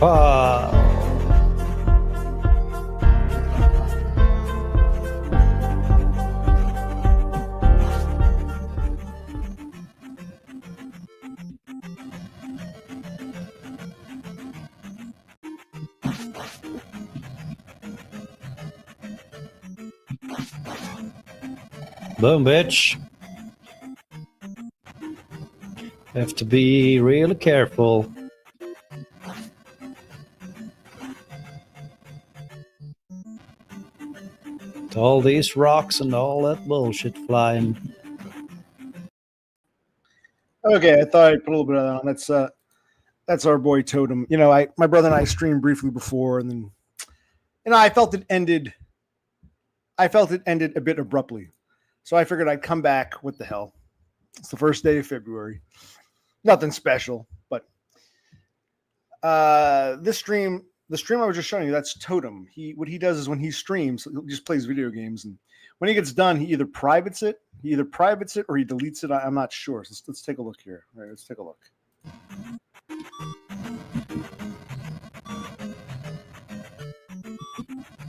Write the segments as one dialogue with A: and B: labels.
A: Wow. Boom, bitch. Have to be really careful. With all these rocks and all that bullshit flying.
B: Okay, I thought I'd put a little bit of that on. That's our boy Totem. You know, my brother and I streamed briefly before, and then I felt it ended. I felt it ended a bit abruptly, so I figured I'd come back. What the hell? It's the first day of February. Nothing special, but this stream, the stream I was just showing you, that's Totem. What he does is when he streams, he just plays video games, and when he gets done, he either privates it or he deletes it. I'm not sure. So let's take a look here. All right, let's take a look.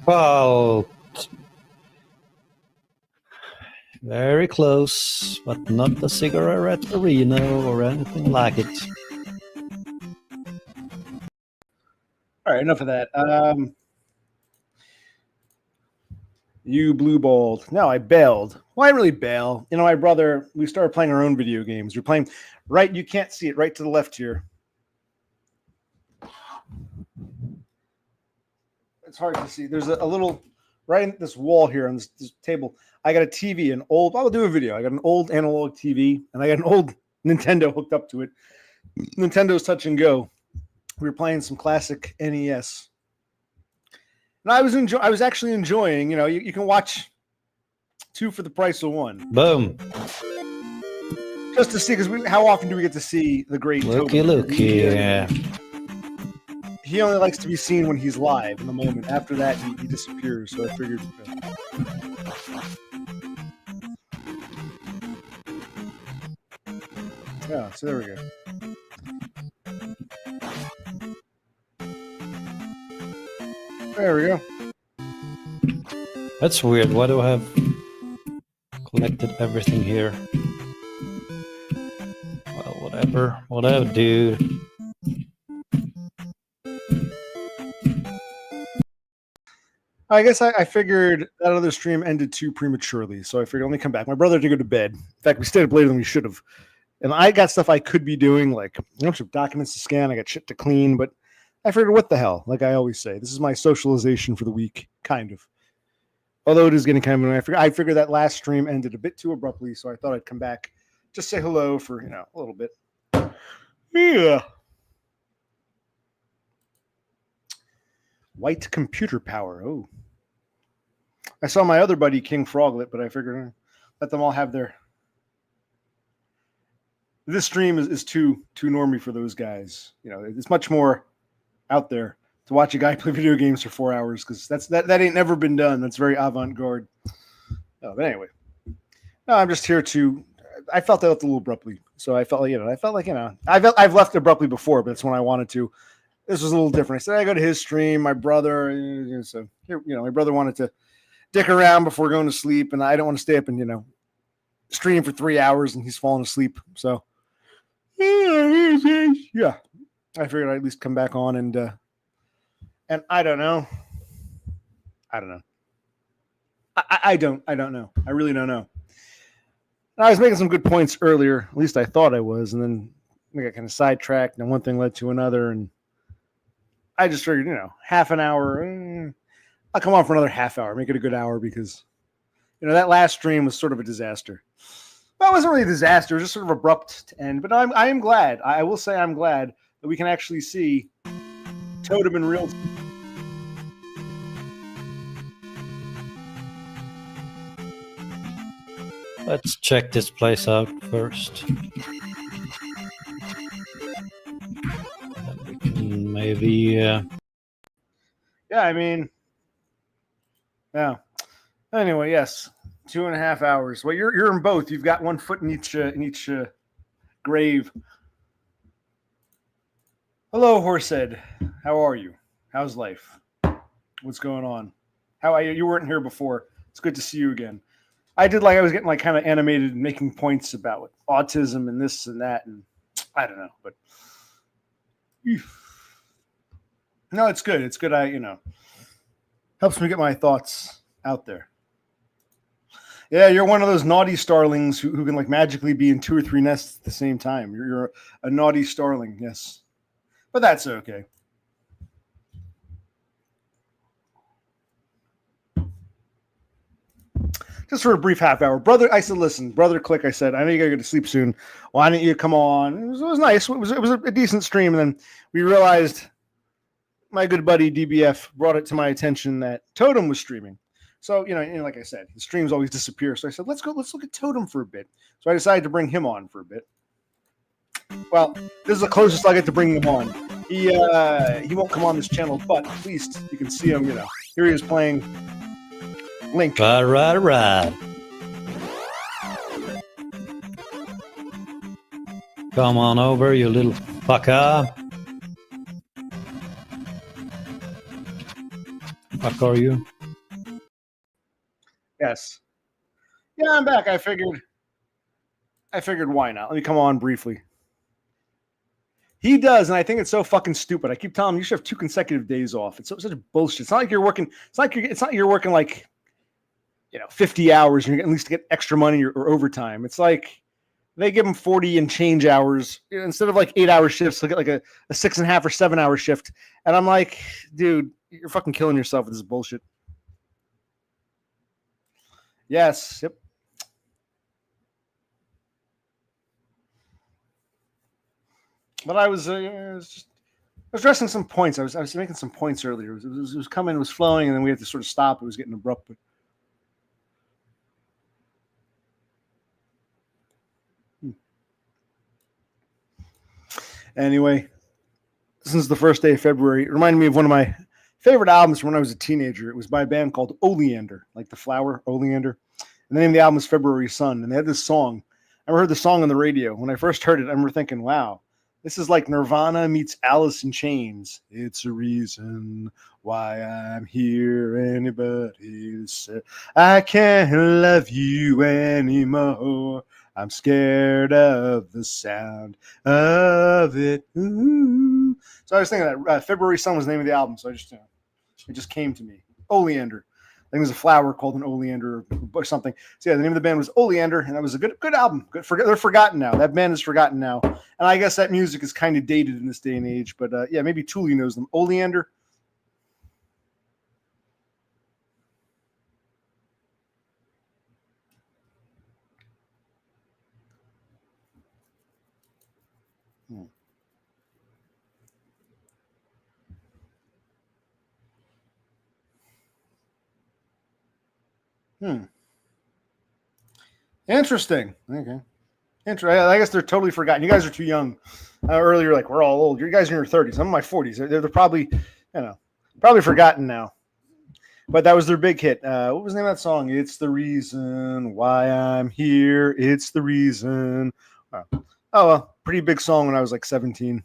A: Well, very close, but not the cigarette arena or anything like it.
B: All right, enough of that. You blue balled. No, I bailed. Well, I didn't really bail. You know, my brother, we started playing our own video games. We're playing right, you can't see it, right to the left here. It's hard to see. There's a little, right in this wall here on this table, I got a TV, I'll do a video. I got an old analog TV, and I got an old Nintendo hooked up to it. Nintendo's Touch and Go. We were playing some classic NES. And I was actually enjoying, you know, you can watch two for the price of one.
A: Boom.
B: Just to see, because how often do we get to see the great
A: Looky,
B: Toby?
A: looky, yeah.
B: He only likes to be seen when he's live in the moment. After that, he disappears. So I figured. Yeah, so there we go. There we go.
A: That's weird. Why do I have collected everything here? Well, whatever, dude.
B: I guess I figured that other stream ended too prematurely, so I figured let me come back. My brother had to go to bed. In fact, we stayed up later than we should have. And I got stuff I could be doing, like a bunch of documents to scan. I got shit to clean, but I figured, what the hell? Like I always say, this is my socialization for the week, kind of. Although it is getting kind of, I figured that last stream ended a bit too abruptly, so I thought I'd come back, just say hello for, you know, a little bit. Yeah. White computer power. Oh. I saw my other buddy, King Froglet, but I figured let them all have their... This stream is too normie for those guys. You know, it's much more out there to watch a guy play video games for 4 hours, because that ain't never been done. That's very avant-garde. Oh, but anyway, no, I'm just here to. I felt I left a little abruptly, so I felt like I've left abruptly before, but it's when I wanted to. This was a little different. I said I go to his stream. My brother, so my brother wanted to dick around before going to sleep, and I don't want to stay up and stream for 3 hours, and he's falling asleep. So yeah, I figured I'd at least come back on and I don't know. I don't know. I don't know. I really don't know. I was making some good points earlier. At least I thought I was, and then I got kind of sidetracked, and one thing led to another, and I just figured, half an hour. I'll come on for another half hour, make it a good hour, because that last stream was sort of a disaster. Well, it wasn't really a disaster; it was just sort of abrupt to end. But I am glad. I will say I'm glad that we can actually see Totem in real time.
A: Let's check this place out first. And we can maybe... Yeah,
B: I mean... Yeah. Anyway, yes. 2.5 hours. Well, you're in both. You've got 1 foot in each grave. Hello, Horsehead. How are you? How's life? What's going on? You weren't here before. It's good to see you again. I was getting like kind of animated and making points about autism and this and that, and I don't know, but no, it's good. It's good. Helps me get my thoughts out there. Yeah, you're one of those naughty starlings who can like magically be in 2 or 3 nests at the same time. You're a naughty starling, yes, but that's okay. Just for a brief half hour. Brother, I said, listen, Brother Click, I said, I know you gotta go to sleep soon. Why don't you come on? It was nice. It was a decent stream. And then we realized my good buddy DBF brought it to my attention that Totem was streaming. So, like I said, the streams always disappear. So I said, let's look at Totem for a bit. So I decided to bring him on for a bit. Well, this is the closest I get to bringing him on. He won't come on this channel, but at least you can see him, Here he is playing Link.
A: Right. Come on over, you little fucker. Fuck are you?
B: Yes. Yeah, I'm back. I figured why not? Let me come on briefly. He does, and I think it's so fucking stupid. I keep telling him you should have 2 consecutive days off. It's such bullshit. It's not like you're working. It's not you're working like 50 hours and you're at least to get extra money or overtime. It's like they give them 40 and change hours instead of like 8-hour shifts. They'll get like a 6.5 or 7-hour shift. And I'm like, dude, you're fucking killing yourself with this bullshit. Yes. Yep. But I was addressing some points. I was making some points earlier. It was coming, it was flowing, and then we had to sort of stop. It was getting abrupt. But anyway, since the first day of February, it reminded me of one of my favorite albums from when I was a teenager. It was by a band called Oleander, like the flower, Oleander. And the name of the album was February Sun. And they had this song. I heard the song on the radio. When I first heard it, I remember thinking, wow, this is like Nirvana meets Alice in Chains. It's a reason why I'm here. Anybody said I can't love you anymore. I'm scared of the sound of it. Ooh. So I was thinking that February Sun was the name of the album. So it just came to me. Oleander. I think there's a flower called an oleander or something. So yeah, the name of the band was Oleander, and that was a good album. They're forgotten now. That band is forgotten now, and I guess that music is kind of dated in this day and age. But yeah, maybe Thule knows them. Oleander. Interesting. Okay. I guess they're totally forgotten. You guys are too young. Earlier, like we're all old. You guys are in your 30s. I'm in my 40s. They're probably, probably forgotten now. But that was their big hit. What was the name of that song? It's the reason why I'm here. It's the reason. Oh, well, pretty big song when I was like 17.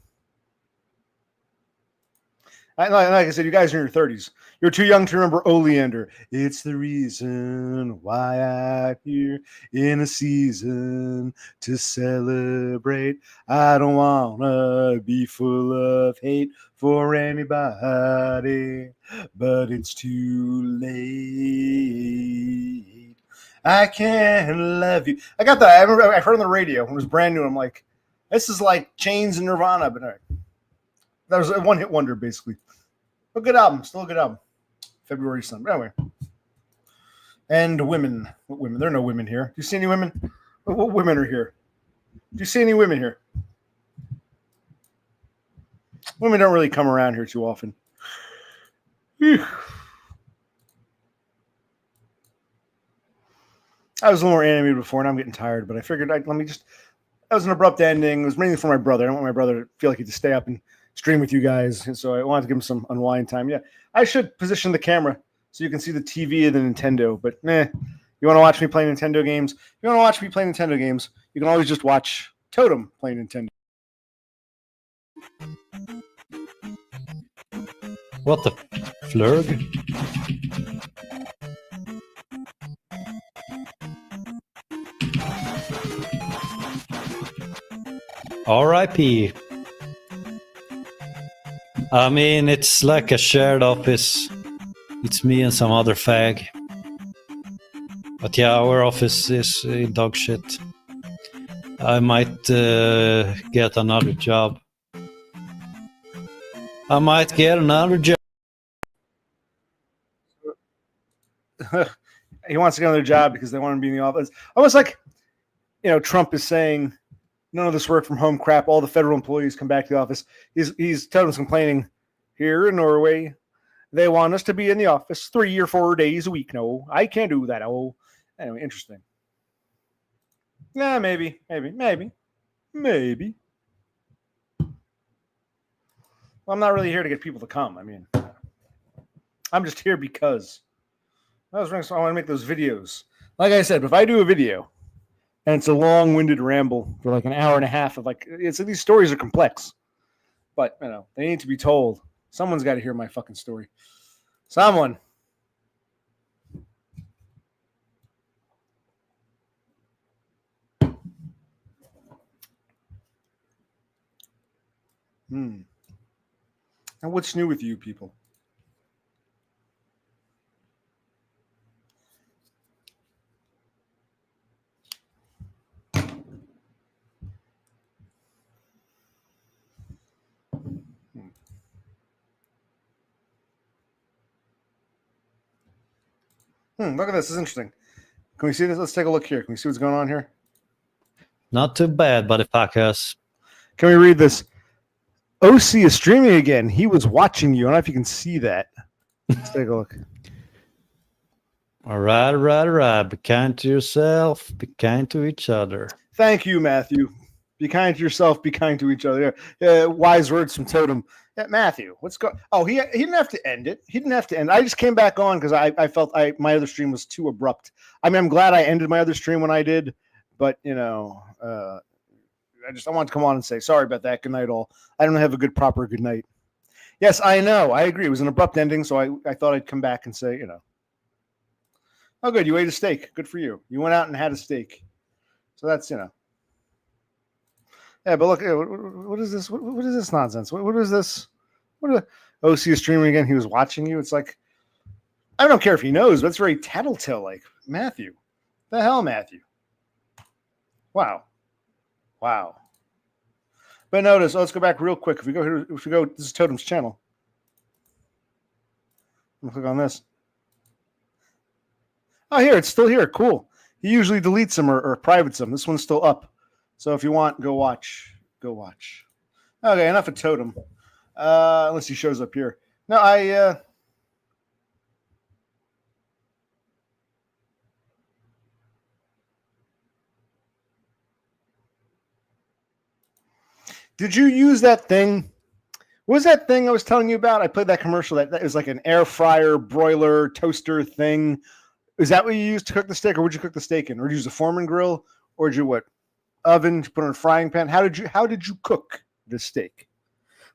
B: Like I said, you guys are in your 30s. You're too young to remember Oleander. It's the reason why I'm here in a season to celebrate. I don't want to be full of hate for anybody, but it's too late. I can't love you. I got that. I remember I heard on the radio when it was brand new. I'm like, this is like Chains and Nirvana, but all right. That was a one-hit wonder, basically. A good album. Still a good album. February Sun. But anyway. And women. What women? There are no women here. Do you see any women? What women are here? Do you see any women here? Women don't really come around here too often. Whew. I was a little more animated before, and I'm getting tired, but I figured that was an abrupt ending. It was mainly for my brother. I don't want my brother to feel like he had to stay up and stream with you guys, and so I wanted to give him some unwind time. Yeah, I should position the camera so you can see the TV of the Nintendo, but you want to watch me play Nintendo games? If you want to watch me play Nintendo games, you can always just watch Totem play Nintendo.
A: What the flurg? R.I.P. I mean, it's like a shared office. It's me and some other fag. But yeah, our office is dog shit. I might get another job. I might get another job.
B: He wants to get another job because they want him to be in the office. Almost like, Trump is saying, none of this work from home crap. All the federal employees come back to the office. He's telling us complaining here in Norway. They want us to be in the office 3 or 4 days a week. No, I can't do that. Oh, anyway, interesting. Yeah, maybe. Well, I'm not really here to get people to come. I mean, I'm just here because I want to make those videos. Like I said, if I do a video and it's a long-winded ramble for like an hour and a half of these stories are complex, but they need to be told. Someone's got to hear my fucking story. Someone. And what's new with you people? Look at this. This is interesting. Can we see this? Let's take a look here. Can we see what's going on here?
A: Not too bad, buddy fuckers.
B: Can we read this? OC is streaming again. He was watching you. I don't know if you can see that. Let's take a look.
A: All right. Be kind to yourself. Be kind to each other.
B: Thank you, Matthew. Be kind to yourself. Be kind to each other. Wise words from Totem. Yeah, Matthew, what's going? Oh, he didn't have to end it. He didn't have to end. I just came back on because I felt my other stream was too abrupt. I mean, I'm glad I ended my other stream when I did, but I wanted to come on and say sorry about that. Good night, all. I don't have a proper good night. Yes, I know. I agree. It was an abrupt ending, so I thought I'd come back and say, oh, good. You ate a steak. Good for you. You went out and had a steak. So that's, Yeah, but look, what is this? What is this nonsense? What is this? OC is streaming again. He was watching you. It's like, I don't care if he knows, but it's very tattletale like. Matthew. The hell, Matthew? Wow. But notice, let's go back real quick. If we go, this is Totem's channel. I'll click on this. Oh, here, it's still here. Cool. He usually deletes them or privates them. This one's still up. So if you want, go watch. Okay, enough of Totem. Unless he shows up here. No, did you use that thing? What was that thing I was telling you about? I played that commercial that was like an air fryer, broiler, toaster thing. Is that what you used to cook the steak, or would you cook the steak in? Or did you use a Foreman grill? Or did you what? Oven, put in a frying pan. How did you cook the steak?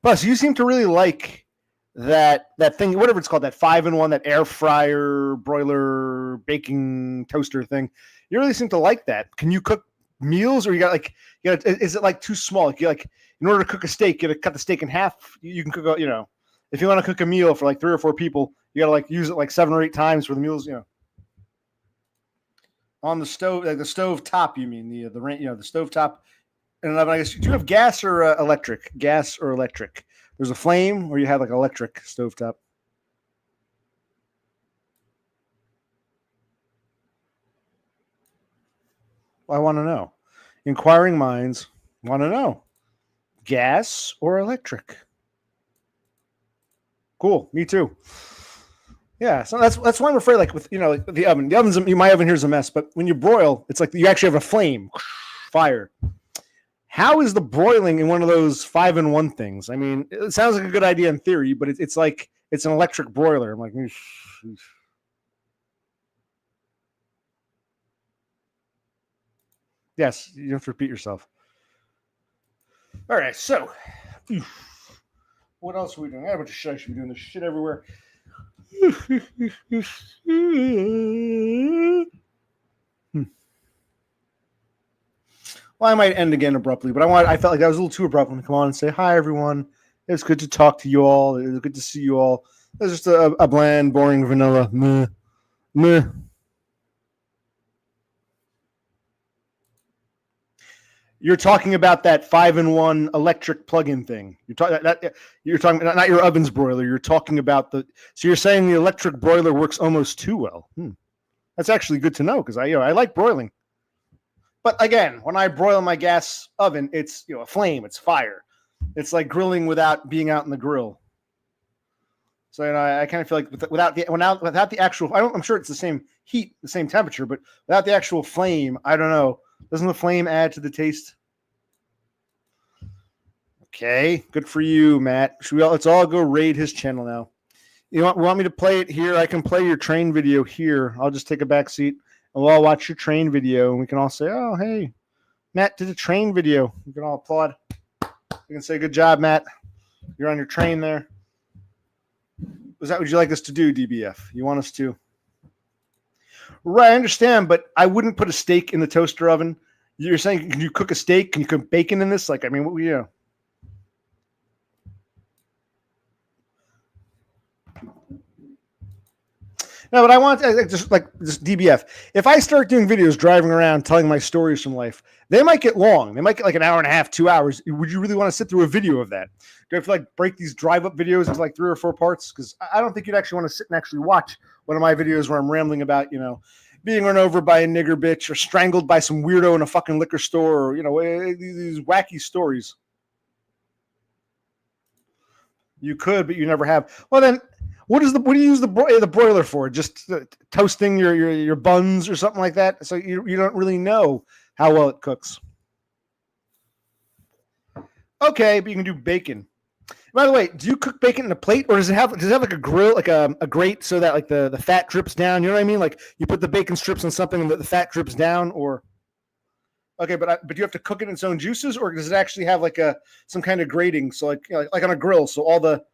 B: Plus, you seem to really like that thing, whatever it's called, that 5-in-1, that air fryer, broiler, baking toaster thing. You really seem to like that. Can you cook meals, or is it like too small? In order to cook a steak, you got to cut the steak in half. You can cook, if you want to cook a meal for like 3 or 4 people, you got to use it 7 or 8 times for the meals, On the stove, like the stove top, you mean the stove top in an oven. I guess, do you have gas or electric? Gas or electric? There's a flame, or you have electric stove top. I want to know. Inquiring minds want to know. Gas or electric? Cool. Me too. Yeah, so that's why I'm afraid. With the oven, my oven here is a mess. But when you broil, it's like you actually have a flame, fire. How is the broiling in one of those 5-in-1 things? I mean, it sounds like a good idea in theory, but it's like it's an electric broiler. I'm like, yes, you have to repeat yourself. All right, so What else are we doing? I have a bunch of shit I should be doing. This shit everywhere. Well, I might end again abruptly, but I felt like that was a little too abrupt. When I come on and say hi, everyone. It's good to talk to you all. It's good to see you all. It's just a bland, boring, vanilla meh. You're talking about that 5-in-1 electric plug-in thing. You're talking not your oven's broiler. You're talking about so you're saying the electric broiler works almost too well. That's actually good to know because I like broiling. But again, when I broil my gas oven, it's a flame, it's fire. It's like grilling without being out in the grill. So I kind of feel like without the actual, I'm sure it's the same heat, the same temperature, but without the actual flame, I don't know. Doesn't the flame add to the taste? Okay, good for you, Matt. Let's all go raid his channel now. You want me to play it here? I can play your train video here. I'll just take a back seat and we'll all watch your train video and we can all say, oh, hey, Matt did a train video. We can all applaud. We can say, good job, Matt. You're on your train there. Was that what you like us to do, DBF? You want us to? Right, I understand, but I wouldn't put a steak in the toaster oven. You're saying, can you cook a steak? Can you cook bacon in this? Like, I mean, what you know? No, but I want just DBF. If I start doing videos driving around telling my stories from life, they might get long. They might get like an hour and a half, 2 hours. Would you really want to sit through a video of that? Do I have to like break these drive-up videos into like 3 or 4 parts? Because I don't think you'd actually want to sit and actually watch one of my videos where I'm rambling about, being run over by a nigger bitch or strangled by some weirdo in a fucking liquor store or, these wacky stories. You could, but you never have. Well, then what do you use the broiler for? Just toasting your buns or something like that? So you don't really know how well it cooks. Okay, but you can do bacon. By the way, do you cook bacon in a plate, or does it have like a grill, like a grate, so that like the fat drips down? You know what I mean? Like you put the bacon strips on something and the fat drips down, or okay, but you have to cook it in its own juices, or does it actually have like some kind of grating? So like on a grill, so all the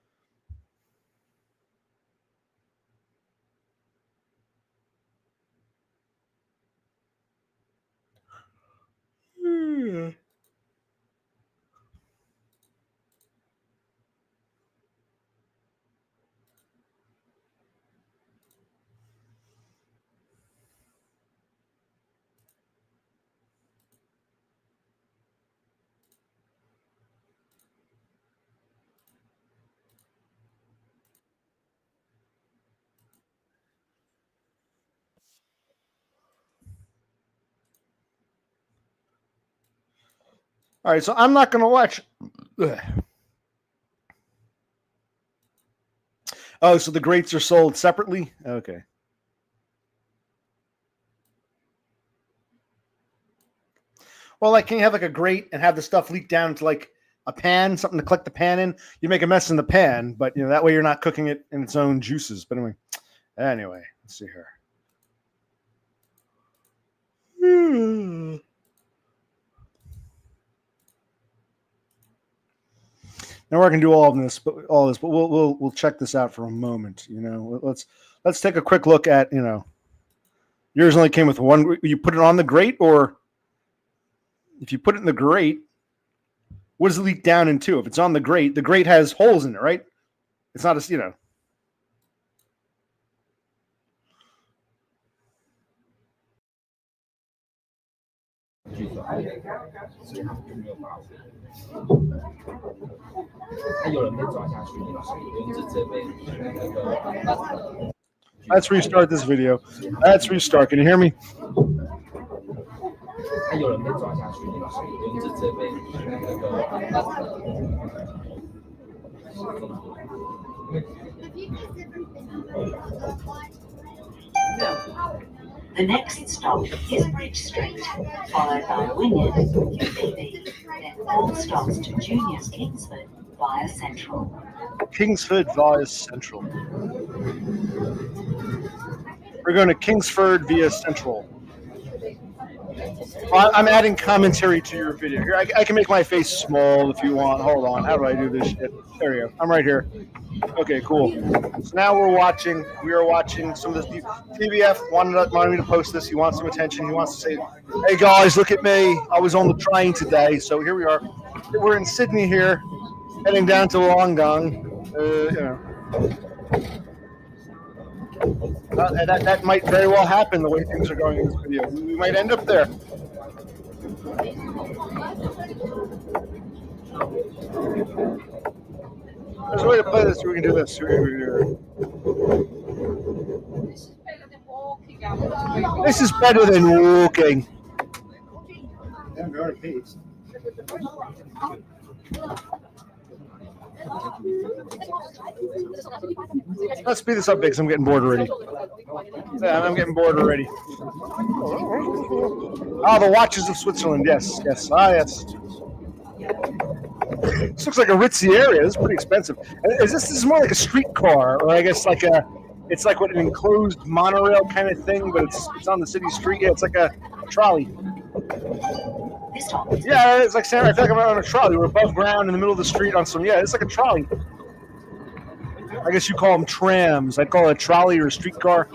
B: all right, so I'm not going to watch. Ugh. Oh, so the grates are sold separately? Okay. Well, like, can you have like a grate and have the stuff leak down into like a pan, something to collect the pan in? You make a mess in the pan, but that way you're not cooking it in its own juices. But anyway, let's see here. Now we're going to do all this, but we'll check this out for a moment. Let's take a quick look at yours only came with one. You put it on the grate, or if you put it in the grate, what does it leak down into? If it's on the grate has holes in it, right? It's not a Let's restart this video. Let's restart. Can you hear me?
C: The next stop is Bridge Street, followed by Wynyard, UBB, then all stops to Juniors Kingsford via Central.
B: Kingsford via Central. We're going to Kingsford via Central. I'm adding commentary to your video. Here, I can make my face small if you want. Hold on. How do I do this shit? There you go. I'm right here. Okay, cool. So now we are watching some of this. TBF wanted me to post this. He wants some attention. He wants to say, hey guys, look at me. I was on the train today. So here we are. We're in Sydney here, heading down to Wollongong. That might very well happen the way things are going in this video. We might end up there. There's a way to play this. We can do this. This is better than walking. Let's speed this up, because I'm getting bored already. Yeah, I'm getting bored already. Oh, the Watches of Switzerland. Yes. Yes. Yes. This looks like a ritzy area. This is pretty expensive. This is more like a streetcar, or I guess it's like what an enclosed monorail kind of thing, but it's on the city street. Yeah, it's like a trolley. Yeah, it's like saying I feel like I'm on a trolley. We're above ground in the middle of the street on some. Yeah, it's like a trolley. I guess you call them trams. I'd call it a trolley or a streetcar.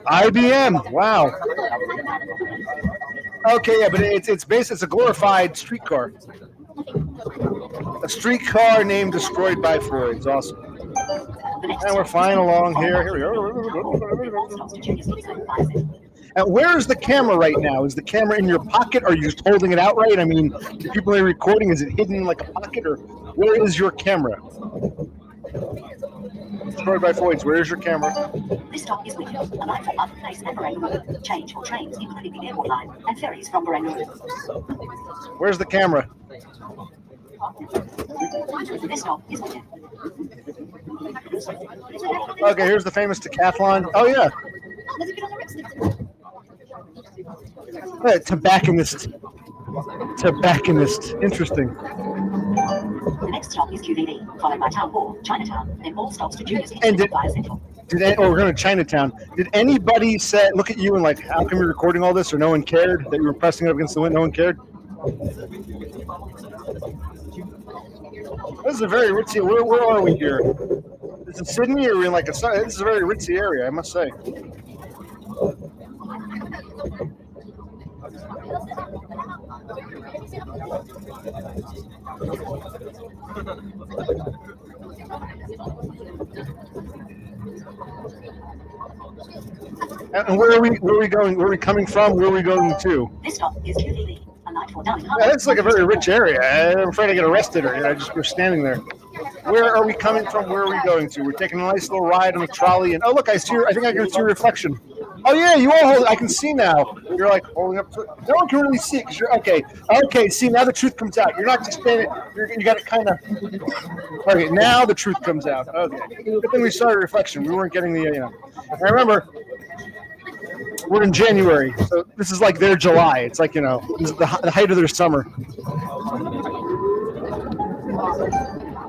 B: IBM. Wow. Okay, yeah, but it's a glorified streetcar. A streetcar named Destroyed by Freud. Awesome. And we're flying along here. Here we go. And where is the camera right now? Is the camera in your pocket? Are you just holding it out right? I mean, the people are recording. Is it hidden in like a pocket, or where is your camera? Destroyed by Freud. Where is your camera?
C: This stop is Wicklow, a line from Arthur Place and Barangaroo. Change for trains, including the airport line and ferries from Barangaroo.
B: Where's the camera?
C: This stop is Wicklow.
B: Okay, here's the famous decathlon. Oh yeah. Hey, tobacconist. Interesting.
C: The next stop is QVD, followed by Town Hall, Chinatown, then all stops to Junior's
B: And
C: Kingsford via Central.
B: We're going to Chinatown. Did anybody look at you and like, how come you're recording all this, or no one cared that you were pressing it up against the window? No one cared. This is a very ritzy. Where are we here? Is it Sydney, or are we in like this is a very ritzy area, I must say. And where are we going? Where are we coming from? Where are we going to?
C: This stop is QVD, a line for Darling
B: Yeah, that's like a very rich area. I'm afraid I get arrested, or we're standing there. Where are we coming from? Where are we going to? We're taking a nice little ride on a trolley, and oh look, I think I can see your reflection. Oh yeah, you all hold. I can see now. You're like holding up. No one can really see it because you're okay. Okay, see now the truth comes out. You're not just standing. You got it kind of. Okay, now the truth comes out. Okay. Good thing we saw a reflection. We weren't getting the. I remember. We're in January, so this is like their July. It's like this is the height of their summer.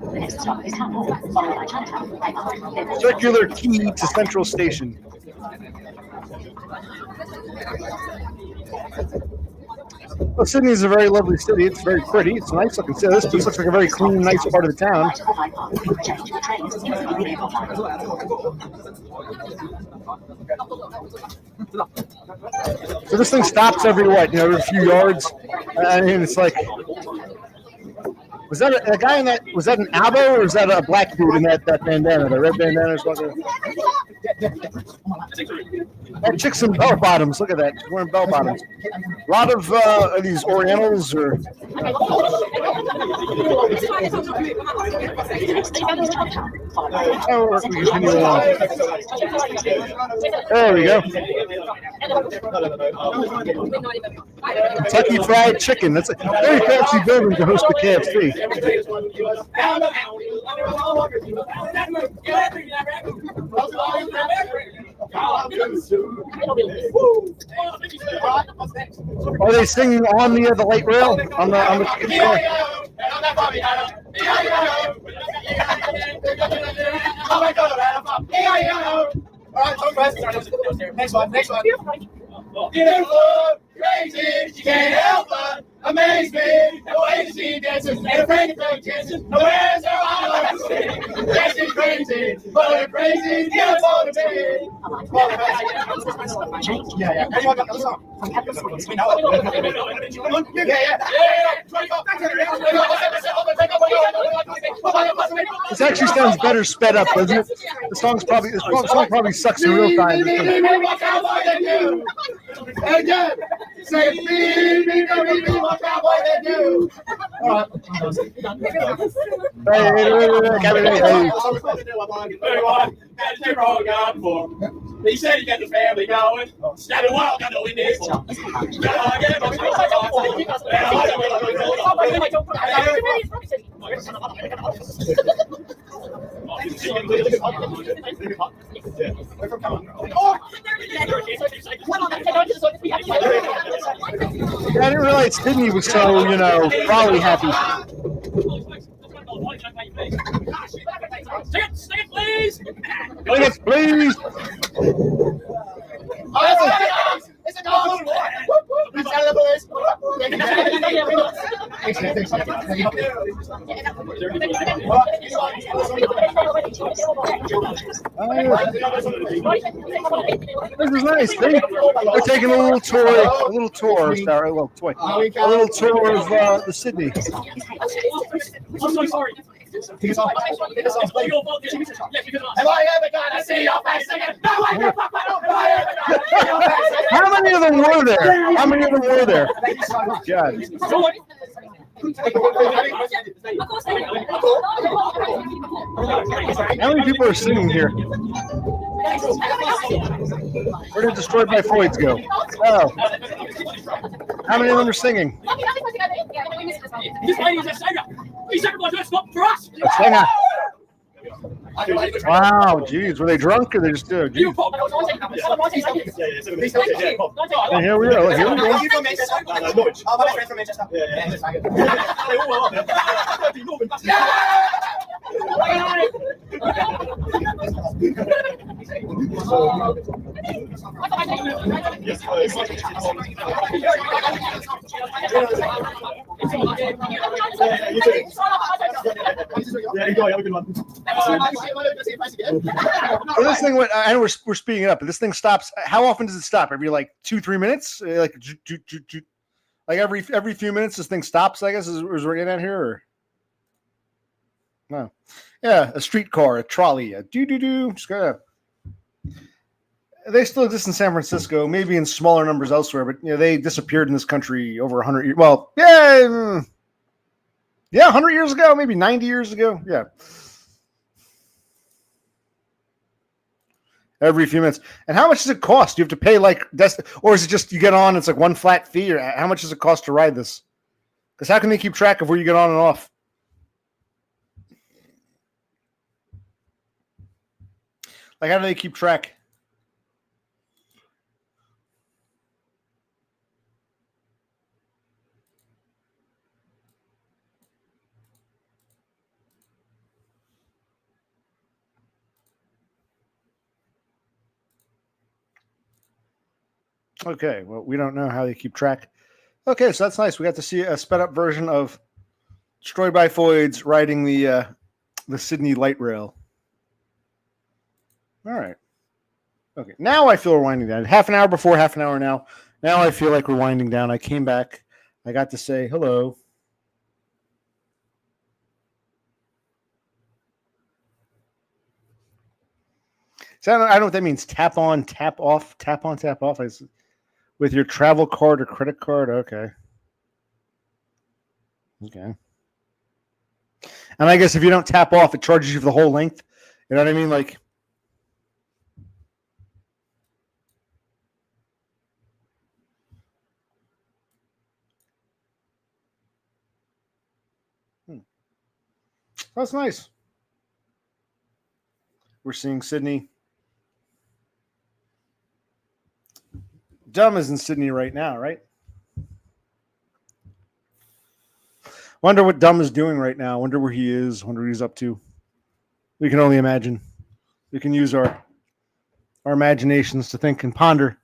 C: The next stop is Town Hall, followed by Chinatown.
B: Circular key to Central Station. Well, Sydney is a very lovely city. It's very pretty. It's a nice looking city. This looks like a very clean, nice part of the town. So this thing stops every every few yards. I mean, it's like. Was that a guy in that? Was that an abo, or was that a black dude in that bandana, the red bandana or something? That chick's in bell bottoms. Look at that. She's wearing bell bottoms. A lot of these Orientals or. Oh, we continue along. There we go. Kentucky Fried Chicken. That's a very fancy building to host the KFC. Are they singing on the light rail on the chicken store?
D: right, so fast. Next one. Beautiful, crazy, she can't help but amaze me. The way she dances, ain't afraid to take chances. No where's her eyes? Yes, she's crazy, but her crazy, beautiful to me. Yeah. Anyone got another song?
B: This actually sounds better sped up, doesn't it? This song probably sucks in real time.
D: Again, say me, what cowboy they do. He said he got the family going. Snapping wild, got no Indians.
B: I didn't realize Sydney was so, probably happy.
D: Stick it, please.
B: Yes, please.
D: It's a dog. Let's out of the
B: This is nice. They're taking a little tour of the Sydney.
D: I'm so sorry. Have I ever got to see your face again? No, I can't.
B: How many of them were there? God. How many people are singing here? Where did Destroyed by Floyd's go? Oh. How many of them are singing?
D: This lady is a singer. He's everyone to stop for us.
B: A singer. Wow, geez. Were they drunk or they just
D: You
B: geez.
D: pop.
B: And here we go. Here we go.
D: You from Manchester? Norwich. Oh, my friend from Manchester.
B: So this thing went. I know we're speeding it up, but this thing stops. How often does it stop? Every 2-3 minutes? Like every few minutes, this thing stops. I guess is we're getting at here. Or? No. Yeah, a streetcar, a trolley, a doo. Just gotta. They still exist in San Francisco, maybe in smaller numbers elsewhere, but they disappeared in this country over 100 years. Well, yeah, 100 years ago, maybe 90 years ago. Yeah. Every few minutes. And how much does it cost? Do you have to pay or is it just you get on, it's like one flat fee, or how much does it cost to ride this? Because how can they keep track of where you get on and off? Like, how do they keep track? Okay, well, we don't know how they keep track. Okay, so that's nice. We got to see a sped up version of Destroyed by Floyd's riding the Sydney light rail. All right. Okay, now I feel we're winding down. Half an hour before, half an hour now. Now I feel like we're winding down. I came back. I got to say hello. So I don't know what that means. Tap on, tap off, tap on, tap off. With your travel card or credit card. Okay. And I guess if you don't tap off, it charges you for the whole length. You know what I mean? Like. That's nice. We're seeing Sydney. Dumb is in Sydney right now, right? Wonder what Dumb is doing right now. Wonder where he is. Wonder what he's up to. We can only imagine. We can use our our imaginations to think and ponder.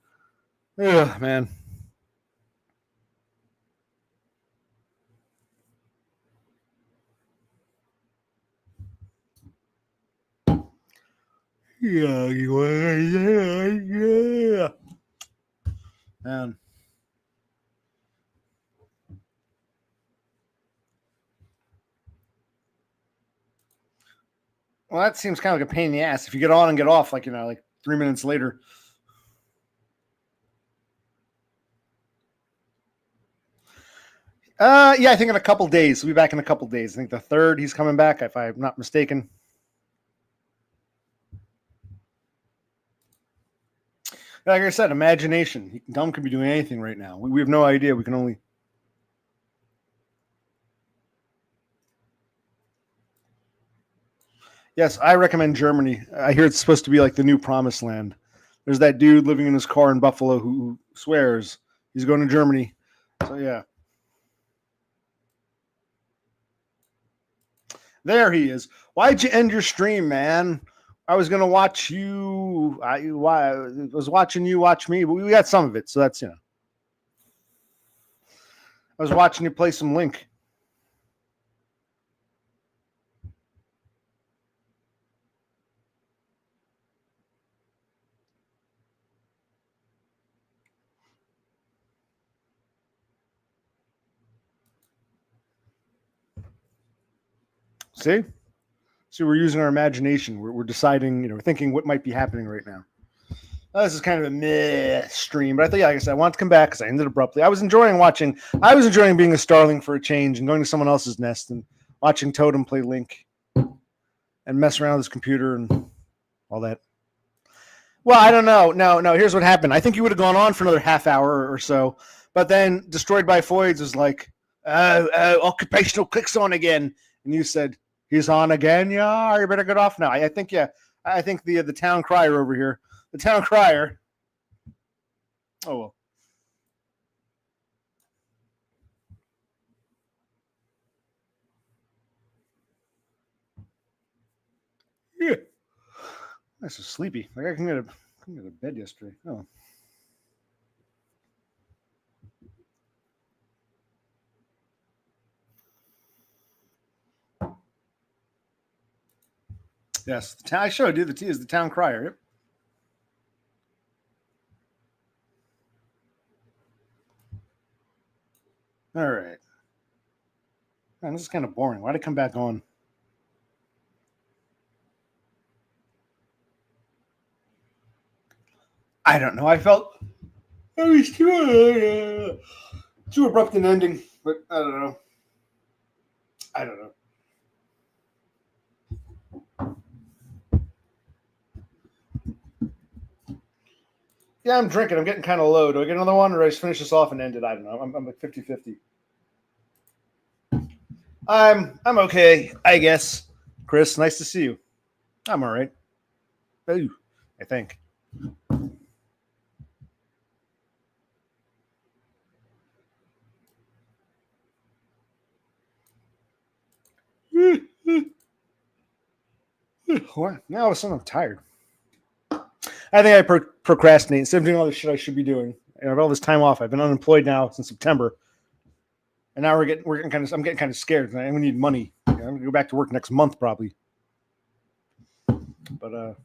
B: Ugh, man. Yeah. Man. Well, that seems kind of like a pain in the ass. If you get on and get off, like, like 3 minutes later. Yeah, I think in a couple days. We'll be back in a couple days. I think the 3rd he's coming back, if I'm not mistaken. Like I said, imagination. Dumb could be doing anything right now. We have no idea. We can only. Yes, I recommend Germany. I hear it's supposed to be like the new promised land. There's that dude living in his car in Buffalo who swears he's going to Germany. So, yeah. There he is. Why'd you end your stream, man? I was going to watch you. I was watching you watch me, but we got some of it. So that's, I was watching you play some Link. See, we're using our imagination. We're deciding, we're thinking what might be happening right now. This is kind of a meh stream, but I think, like I said, I want to come back because I ended abruptly. I was enjoying being a starling for a change and going to someone else's nest and watching Totem play Link and mess around with his computer and all that. Well, I don't know. No. Here's what happened. I think you would have gone on for another half hour or so, but then Destroyed by Foids was like, occupational clicks on again, and you said he's on again. Yeah, you better get off now. I think the town crier over here. The town crier. Oh, well. Yeah. I'm so sleepy. Like I couldn't get to bed yesterday. Oh. Yes, I showed you. The T is the town crier. Yep. All right. Man, this is kind of boring. Why'd I come back on? I don't know. I felt it was too abrupt an ending, but I don't know. Yeah, I'm drinking. I'm getting kind of low. Do I get another one or do I just finish this off and end it? I don't know. I'm like 50-50. I'm okay, I guess. Chris, nice to see you. I'm all right. Ooh, I think. What? Now all of a sudden I'm tired. I think I procrastinate instead of doing all the shit I should be doing. I have all this time off. I've been unemployed now since September, and now I'm getting kind of scared. I need money. I'm gonna go back to work next month probably. But well,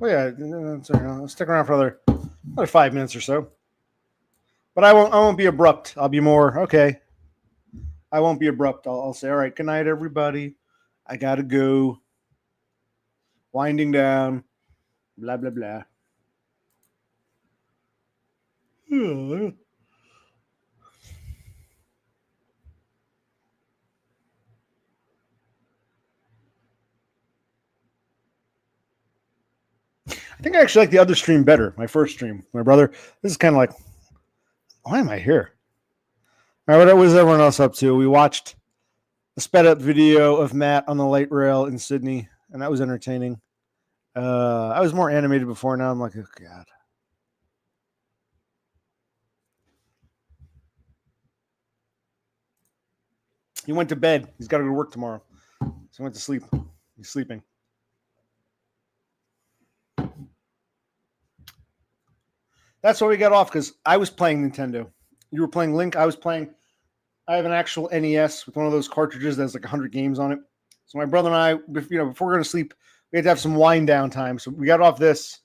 B: yeah, sorry, I'll stick around for another 5 minutes or so. But I won't be abrupt. I'll be more okay. I won't be abrupt. I'll say, all right, good night, everybody. I gotta go. Winding down. Blah blah blah. I think I actually like the other stream better. My first stream, my brother. This is kind of like, why am I here? All right, what was everyone else up to? We watched a sped up video of Matt on the light rail in Sydney, and that was entertaining. I was more animated before. Now I'm like, oh god. He went to bed. He's got to go to work tomorrow, so he went to sleep. He's sleeping. That's why we got off, because I was playing Nintendo. You were playing Link. I have an actual NES with one of those cartridges that has like 100 games on it. So my brother and I, before we're going to sleep, we had to have some wind down time. So we got off this.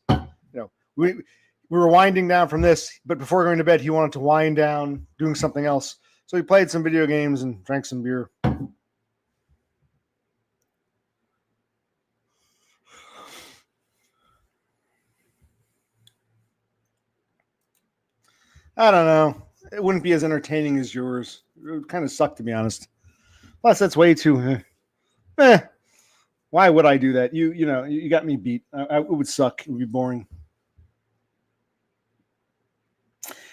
B: We were winding down from this, but before going to bed, he wanted to wind down doing something else. So we played some video games and drank some beer. I don't know. It wouldn't be as entertaining as yours. It would kind of suck, to be honest. Plus, that's way too. Why would I do that? You got me beat. It would suck. It would be boring.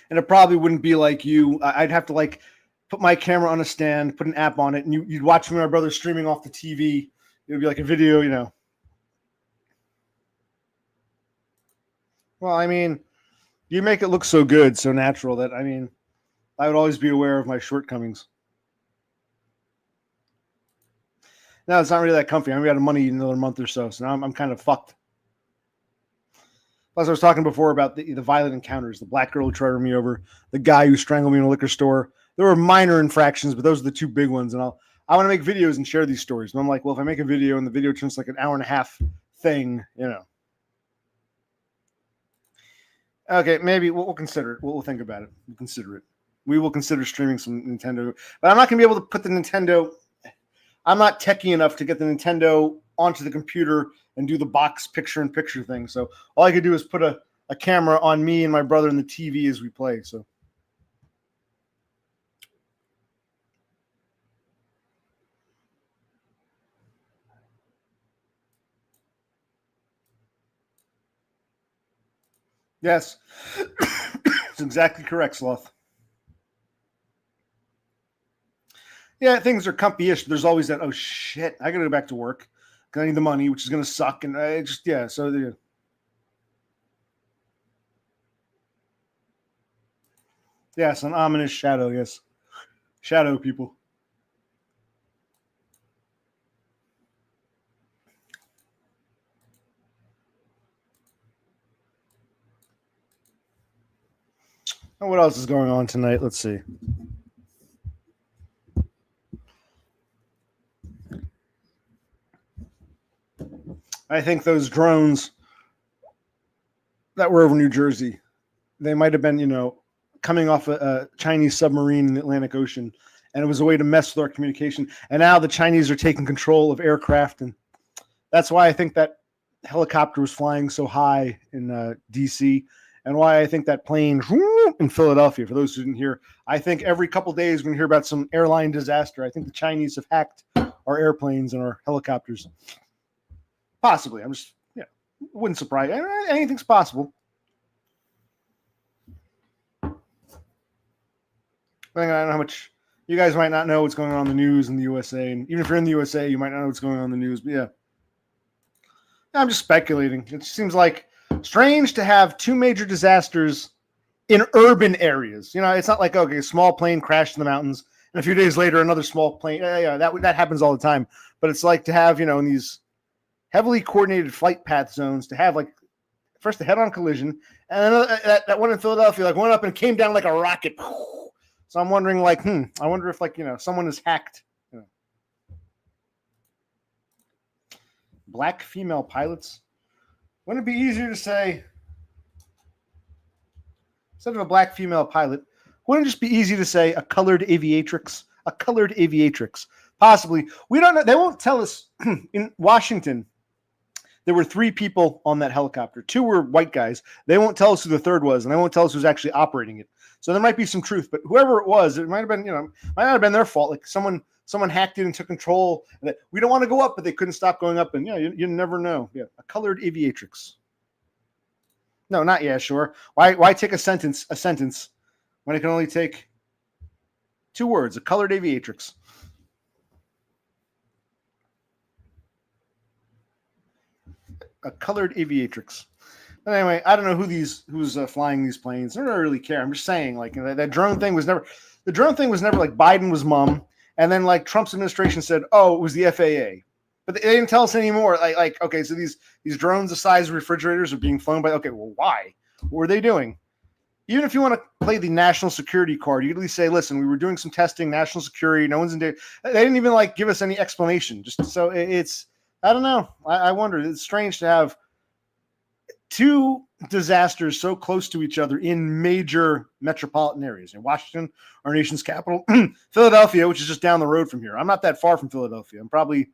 B: And it probably wouldn't be like you. I'd have to like put my camera on a stand, put an app on it, and you'd watch me and my brother streaming off the TV. It would be like a video, Well, I mean, you make it look so good, so natural that, I mean, I would always be aware of my shortcomings. Now it's not really that comfy. I'm out of money in another month or so now I'm kind of fucked. Plus, I was talking before about the violent encounters, the black girl who tried to run me over, the guy who strangled me in a liquor store. There were minor infractions, but those are the two big ones. And I want to make videos and share these stories. And I'm like, well, if I make a video and the video turns like an hour and a half thing, Okay, maybe we'll consider it. We'll think about it. We'll consider it. We will consider streaming some Nintendo. But I'm not going to be able to put the Nintendo. I'm not techie enough to get the Nintendo onto the computer and do the box picture-in-picture thing. So all I could do is put a camera on me and my brother and the TV as we play. So. Yes. It's exactly correct, Sloth. Yeah, things are comfy-ish. There's always that, oh, shit, I got to go back to work because I need the money, which is going to suck. And I just, yeah, so yes, an ominous shadow, yes. Shadow people. And what else is going on tonight? Let's see. I think those drones that were over New Jersey, they might have been, coming off a Chinese submarine in the Atlantic Ocean, and it was a way to mess with our communication. And now the Chinese are taking control of aircraft, and that's why I think that helicopter was flying so high in D.C., and why I think that plane in Philadelphia, for those who didn't hear, I think every couple days we're going to hear about some airline disaster. I think the Chinese have hacked our airplanes and our helicopters. Possibly. I'm just, wouldn't surprise. Anything's possible. I don't know how much you guys might not know what's going on in the news in the USA. And even if you're in the USA, you might not know what's going on in the news. But yeah, I'm just speculating. It seems like strange to have two major disasters in urban areas. It's not like, okay, a small plane crashed in the mountains, and a few days later, another small plane. Yeah, that happens all the time. But it's like to have, in these heavily coordinated flight path zones, to have like first a head-on collision, and then that one in Philadelphia like went up and came down like a rocket. So I'm wondering, like, I wonder if someone has hacked. Black female pilots. Wouldn't it be easier to say, instead of a black female pilot, wouldn't it just be easy to say a colored aviatrix? A colored aviatrix. Possibly. We don't know. They won't tell us. In Washington, there were 3 people on that helicopter. 2 were white guys. They won't tell us who the third was, and they won't tell us who's actually operating it. So there might be some truth, but whoever it was, it might have been, might not have been their fault. Like someone hacked it and took control. And we don't want to go up, but they couldn't stop going up. And you never know. Yeah, a colored aviatrix. No, not sure. Why take a sentence when it can only take 2 words? A colored aviatrix. A colored aviatrix. But anyway, I don't know who's flying these planes. I don't really care. I'm just saying, like, that drone thing was never. The drone thing was never like Biden was mum, and then like Trump's administration said, "Oh, it was the FAA," But they didn't tell us anymore. Okay, so these drones the size of refrigerators are being flown by. Okay, well, why? What were they doing? Even if you want to play the national security card, you at least say, "Listen, we were doing some testing, national security. No one's in there." They didn't even give us any explanation. Just so it's, I don't know. I wonder. It's strange to have two disasters so close to each other in major metropolitan areas. In Washington, our nation's capital, Philadelphia, which is just down the road from here. I'm not that far from Philadelphia. I'm probably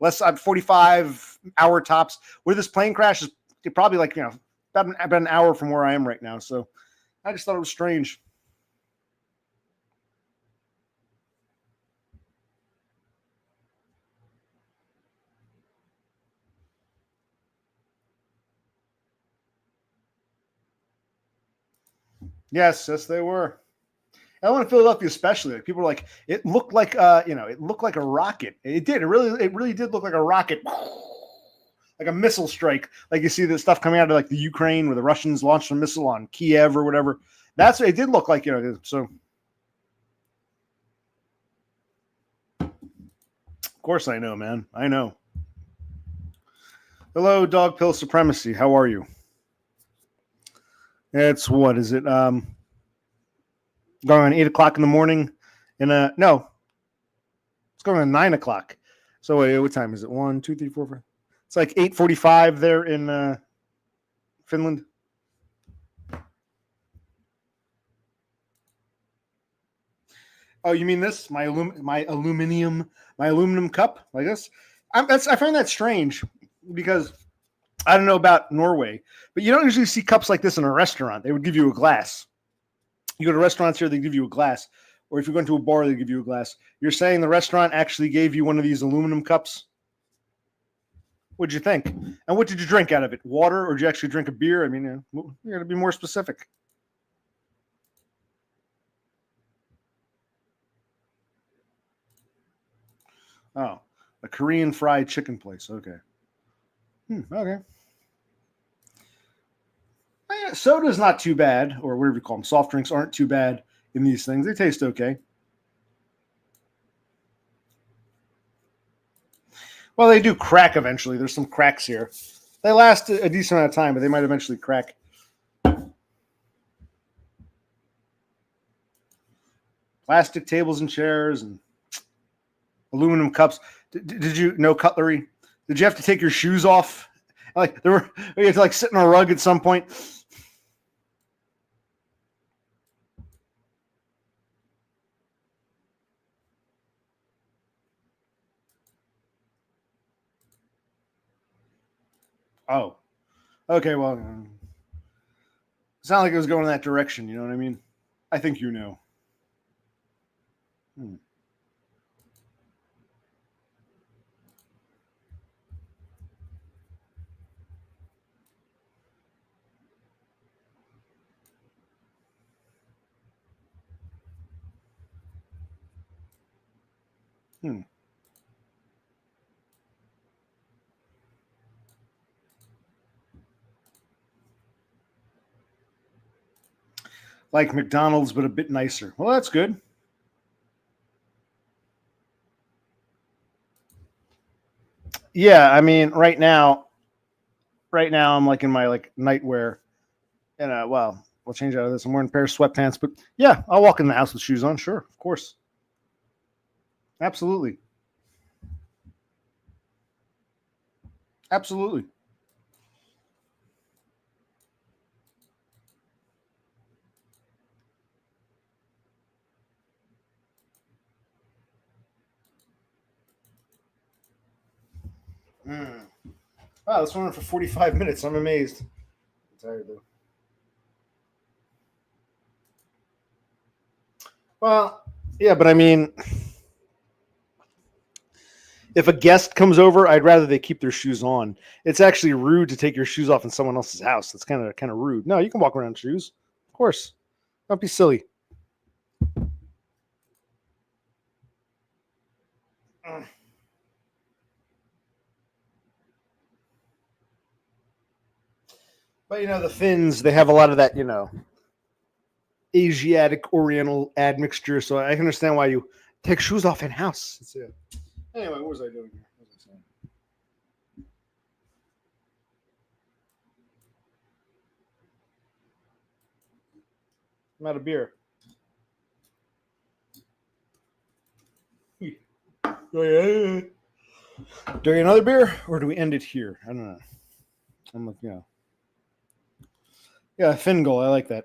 B: I'm 45-hour tops. Where this plane crash is probably about an hour from where I am right now. So I just thought it was strange. Yes, they were. I want Philadelphia especially. People were like, it looked like it looked like a rocket. It did. It really did look like a rocket, like a missile strike. Like you see the stuff coming out of the Ukraine where the Russians launched a missile on Kiev or whatever. That's what it did look like. So of course I know, man. I know. Hello, Dog Pill Supremacy. How are you? It's what is it? Going on 8 o'clock in the morning. No, it's going on 9 o'clock. So wait, what time is it? 1, 2, 3, 4, 5. It's like 8:45 there in Finland. Oh, you mean this? My aluminum cup like this? I find that strange because I don't know about Norway, but you don't usually see cups like this in a restaurant. They would give you a glass. You go to restaurants here, they give you a glass. Or if you go into a bar, they give you a glass. You're saying the restaurant actually gave you one of these aluminum cups? What'd you think? And what did you drink out of it? Water, or did you actually drink a beer? I mean, you got to be more specific. Oh, a Korean fried chicken place. Okay. Okay. Soda's not too bad, or whatever you call them. Soft drinks aren't too bad in these things. They taste okay. Well, they do crack eventually. There's some cracks here. They last a decent amount of time, but they might eventually crack. Plastic tables and chairs and aluminum cups. Did you know cutlery? Did you have to take your shoes off? You had to sit on a rug at some point. Oh, okay. Well, it's not like it was going in that direction. You know what I mean? I think you know. Like McDonald's, but a bit nicer. Well, that's good. Yeah, I mean, right now I'm in my nightwear, and well, we'll change out of this. I'm wearing a pair of sweatpants, but yeah, I'll walk in the house with shoes on. Sure, of course, absolutely. Wow, this went on for 45 minutes. I'm amazed. I'm tired though. Well, yeah, but I mean, if a guest comes over, I'd rather they keep their shoes on. It's actually rude to take your shoes off in someone else's house. It's kind of rude. No, you can walk around in shoes. Of course. Don't be silly. But the Finns, they have a lot of that, Asiatic Oriental admixture. So I can understand why you take shoes off in house. Anyway, what was I doing here? What was I saying? I'm out of beer. Do we get another beer, or do we end it here? I don't know. I'm like, yeah, Fingal. I like that.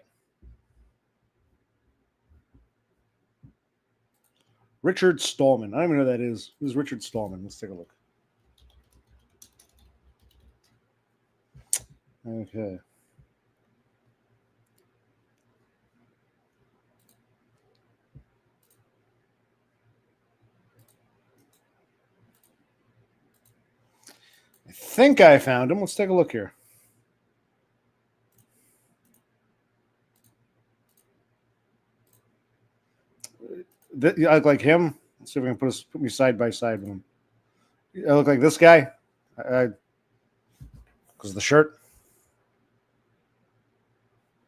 B: Richard Stallman. I don't even know who that is. Who's Richard Stallman? Let's take a look. Okay. I think I found him. Let's take a look here. I look like him. Let's see if we can put me side by side with him. I look like this guy. Because of the shirt.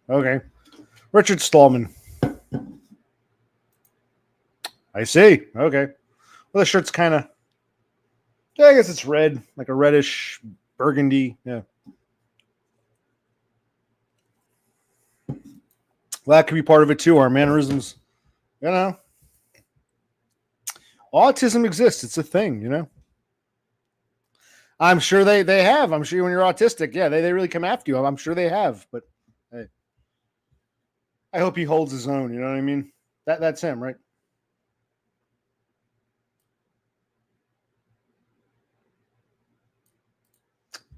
B: Okay. Richard Stallman. I see. Okay. Well, the shirt's kind of, I guess it's red, like a reddish burgundy. Yeah. Well, that could be part of it too. Our mannerisms, autism exists. It's a thing, I'm sure they have. I'm sure when you're autistic, yeah, they really come after you. I'm sure they have. But hey, I hope he holds his own. You know what I mean? That's him, right?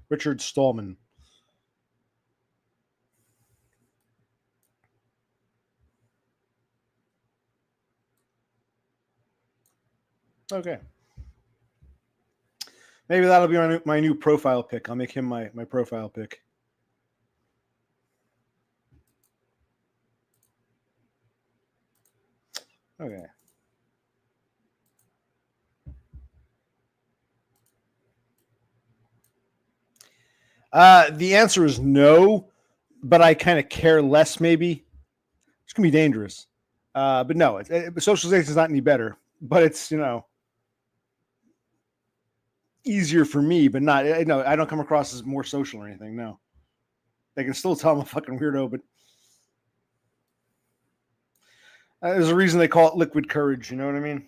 B: Richard Stallman. Okay. Maybe that'll be my new profile pic. I'll make him my profile pic. Okay. The answer is no, but I kind of care less, maybe. It's going to be dangerous. But no, socialization is not any better, but it's, easier for me, but not, I don't come across as more social or anything. No, they can still tell I'm a fucking weirdo, but there's a reason they call it liquid courage. You know what I mean?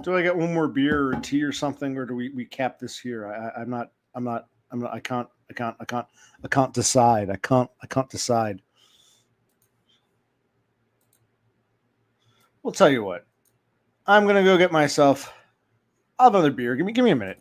B: Do I get one more beer or tea or something, or do we cap this here? I can't decide. I can't decide. We'll tell you what. I'm gonna go get myself another beer. Give me a minute.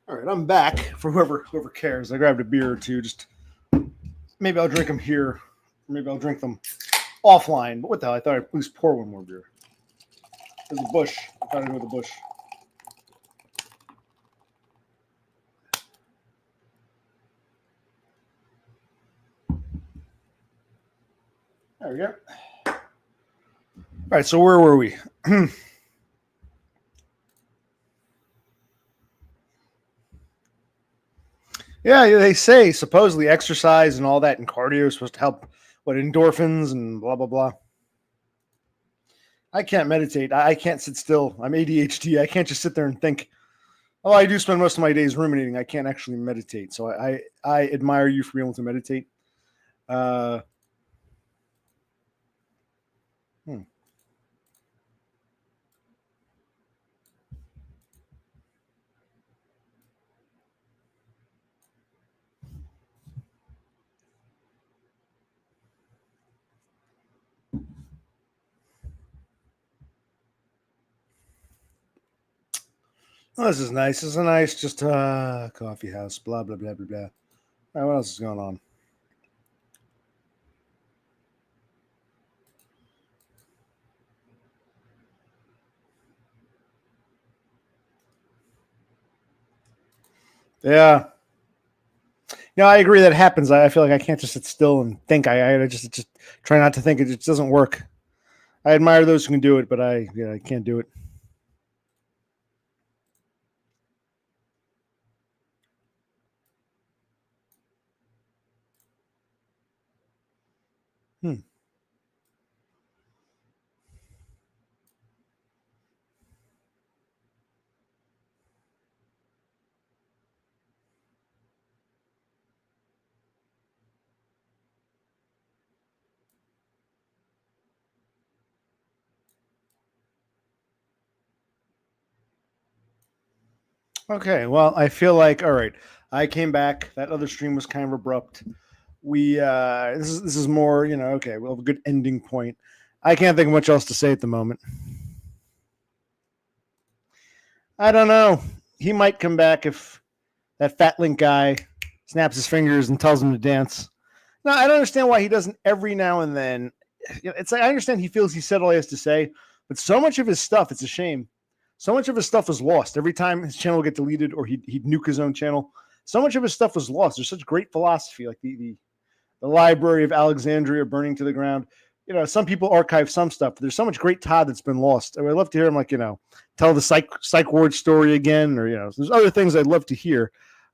B: All right, I'm back. For whoever cares, I grabbed a beer or two. Just maybe I'll drink them here. Maybe I'll drink them offline. But what the hell? I thought I'd please pour one more beer. There's a bush. I thought I'd go with the bush. There we go. All right, so where were we? Yeah, they say supposedly exercise and all that and cardio is supposed to help endorphins and blah blah blah. I can't meditate. I can't sit still. I'm ADHD. I can't just sit there and think. Oh, I do spend most of my days ruminating. I can't actually meditate. So I admire you for being able to meditate. Oh, this is nice. This is a nice just coffee house. Blah blah blah blah blah. All right, what else is going on? Yeah. Yeah, I agree that happens. I feel like I can't just sit still and think. I just try not to think. It just doesn't work. I admire those who can do it, but I can't do it. Okay, well, I feel like all right. I came back. That other stream was kind of abrupt. We this is more, okay, we'll have a good ending point. I can't think of much else to say at the moment. I don't know. He might come back if that Fat Link guy snaps his fingers and tells him to dance. No, I don't understand why he doesn't every now and then. It's like I understand he feels he said all he has to say, but so much of his stuff, it's a shame. So much of his stuff was lost. Every time his channel would get deleted or he'd nuke his own channel, so much of his stuff was lost. There's such great philosophy, like the Library of Alexandria burning to the ground. Some people archive some stuff, but there's so much great Todd that's been lost. I'd love to hear him, tell the psych ward story again, or there's other things I'd love to hear.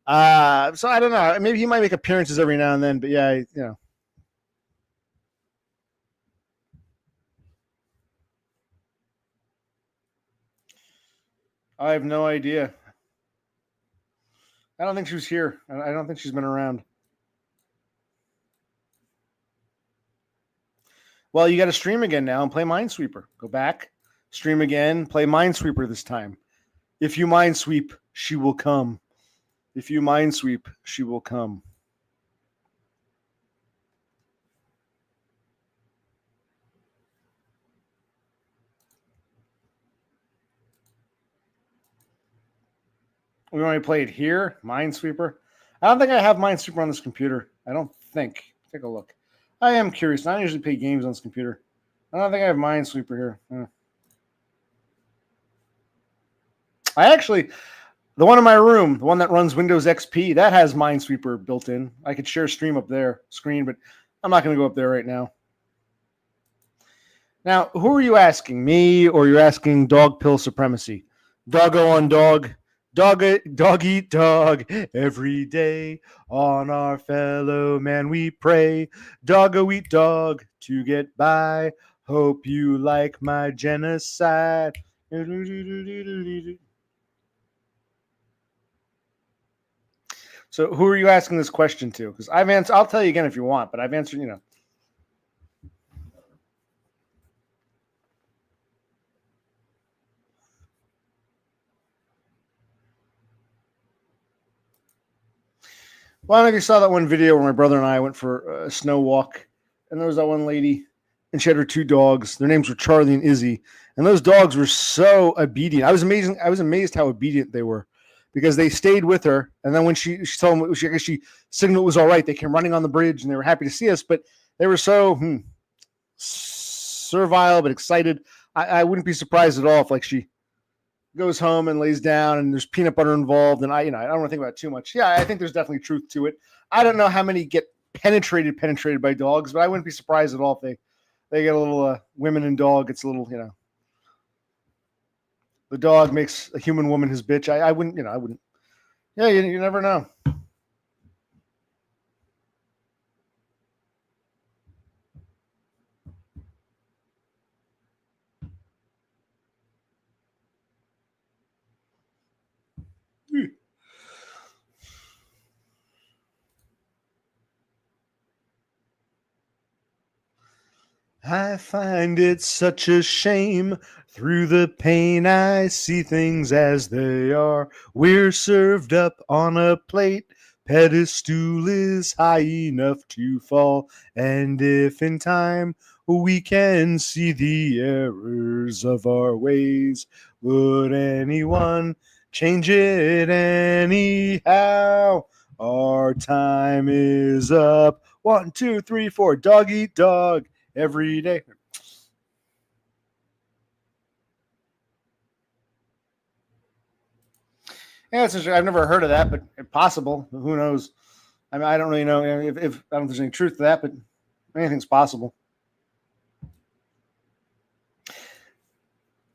B: So I don't know. Maybe he might make appearances every now and then, but yeah, I have no idea. I don't think she was here. I don't think she's been around. Well, you got to stream again now and play Minesweeper. Go back, stream again, play Minesweeper this time. If you Minesweep, she will come. If you Minesweep, she will come. We want to play it here, Minesweeper. I don't think I have Minesweeper on this computer. I don't think. Take a look. I am curious. I don't usually play games on this computer. I don't think I have Minesweeper here. I actually, the one in my room, the one that runs Windows XP, that has Minesweeper built in. I could share stream up there, screen, but I'm not going to go up there right now. Now, who are you asking? Me or you're asking Dog Pill Supremacy? Doggo on dog. Dog eat dog every day. On our fellow man we pray. Doggo eat dog to get by. Hope you like my genocide. So who are you asking this question to? Because I've answered. I'll tell you again if you want, but I've answered, Well, I don't know if you saw that one video where my brother and I went for a snow walk, and there was that one lady, and she had her two dogs. Their names were Charlie and Izzy, and those dogs were so obedient. I was amazed how obedient they were, because they stayed with her, and then when she told them, she signaled it was all right, they came running on the bridge, and they were happy to see us, but they were so servile but excited. I wouldn't be surprised at all if like she goes home and lays down and there's peanut butter involved. And I don't want to think about it too much. Yeah, I think there's definitely truth to it. I don't know how many get penetrated by dogs, but I wouldn't be surprised at all if they get a little women and dog. It's a little, the dog makes a human woman his bitch. I wouldn't. Yeah, you never know. I find it such a shame. Through the pain, I see things as they are. We're served up on a plate. Pedestal is high enough to fall. And if in time we can see the errors of our ways, would anyone change it anyhow? Our time is up. 1, 2, 3, 4. Dog eat dog every day. Yeah, it's I've never heard of that, but possible. Who knows? I mean, I don't really know if I don't know if there's any truth to that, but anything's possible.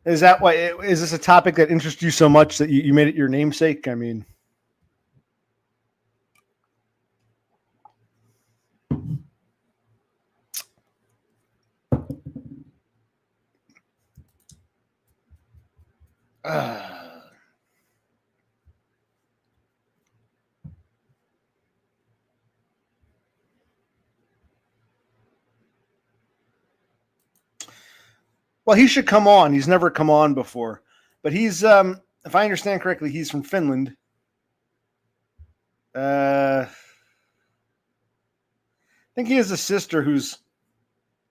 B: Is that why? Is this a topic that interests you so much that you made it your namesake? I mean, well, he should come on. He's never come on before, but he's, if I understand correctly, he's from Finland. I think he has a sister is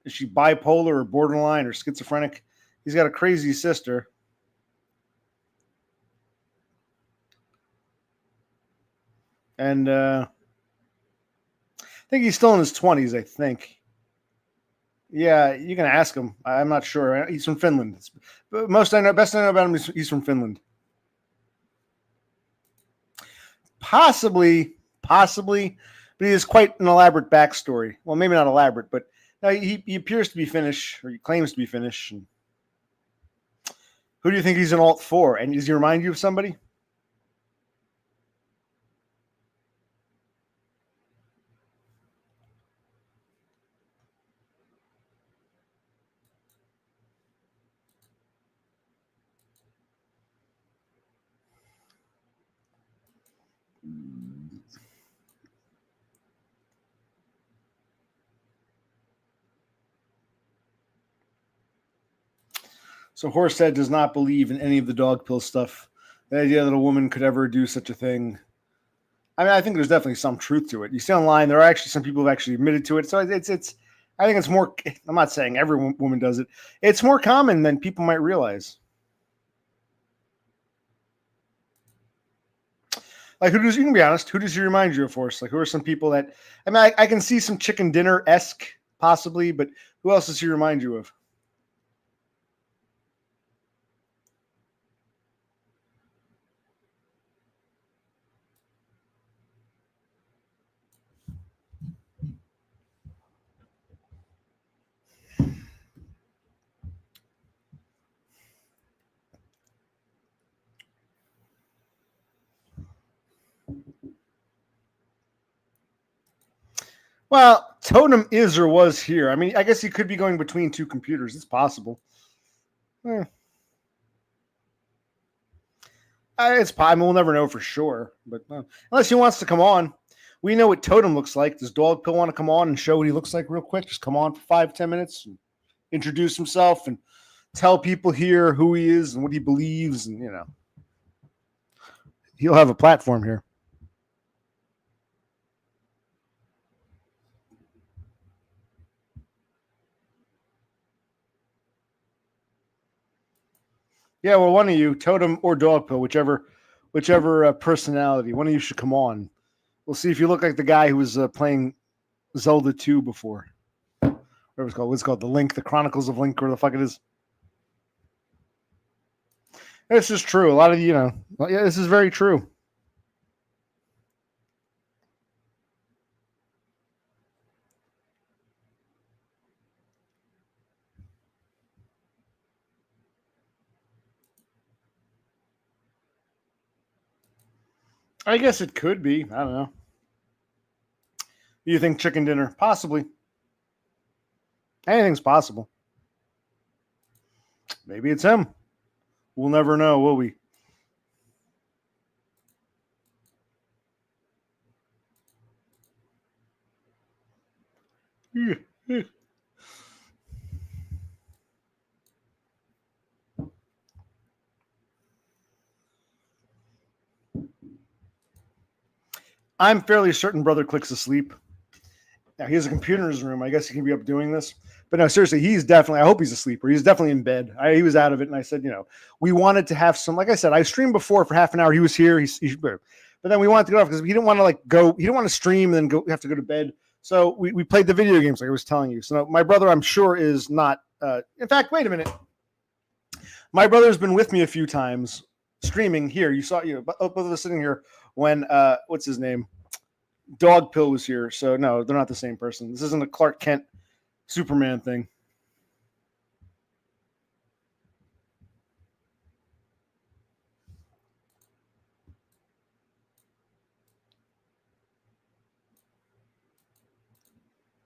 B: she bipolar or borderline or schizophrenic? He's got a crazy sister. And I think he's still in his 20s, I think. Yeah, you can ask him. I'm not sure. He's from Finland. But best I know about him is he's from Finland. Possibly, but he has quite an elaborate backstory. Well, maybe not elaborate, but he appears to be Finnish, or he claims to be Finnish. And who do you think he's an alt for? And does he remind you of somebody? So Horsehead does not believe in any of the dog pill stuff. The idea that a woman could ever do such a thing. I mean, I think there's definitely some truth to it. You see online, there are actually some people who've actually admitted to it. So it's. I think it's more. I'm not saying every woman does it. It's more common than people might realize. Like, who does? You can be honest. Who does he remind you of, Force? Like, who are some people that? I mean, I can see some chicken dinner-esque possibly, but who else does he remind you of? Well, Totem is or was here. I mean, I guess he could be going between two computers. It's possible. It's possible. We'll never know for sure. But unless he wants to come on. We know what Totem looks like. Does Dog Pill want to come on and show what he looks like real quick? Just come on for 5-10 minutes and introduce himself and tell people here who he is and what he believes. And, he'll have a platform here. Yeah, well, one of you, Totem or Dog Pill, whichever personality, one of you should come on. We'll see if you look like the guy who was playing Zelda 2 before. whatever it's called. What's it called? The Link, the Chronicles of Link, or the fuck it is. This is true. A lot of yeah, this is very true. I guess it could be. I don't know. You think chicken dinner? Possibly. Anything's possible. Maybe it's him. We'll never know, will we? I'm fairly certain Brother Click's asleep. Now, he has a computer in his room. I guess he can be up doing this. But no, seriously, he's definitely, I hope he's asleep or he's definitely in bed. He was out of it. And I said, we wanted to have some, like I said, I streamed before for half an hour. He was here. But then we wanted to go off because he didn't want to he didn't want to stream and then have to go to bed. So we played the video games like I was telling you. So my brother, I'm sure, is not, in fact, wait a minute. My brother's been with me a few times streaming here. You saw, both of us sitting here when, what's his name? Dog Pill was here. So no, they're not the same person. This isn't a Clark Kent Superman thing.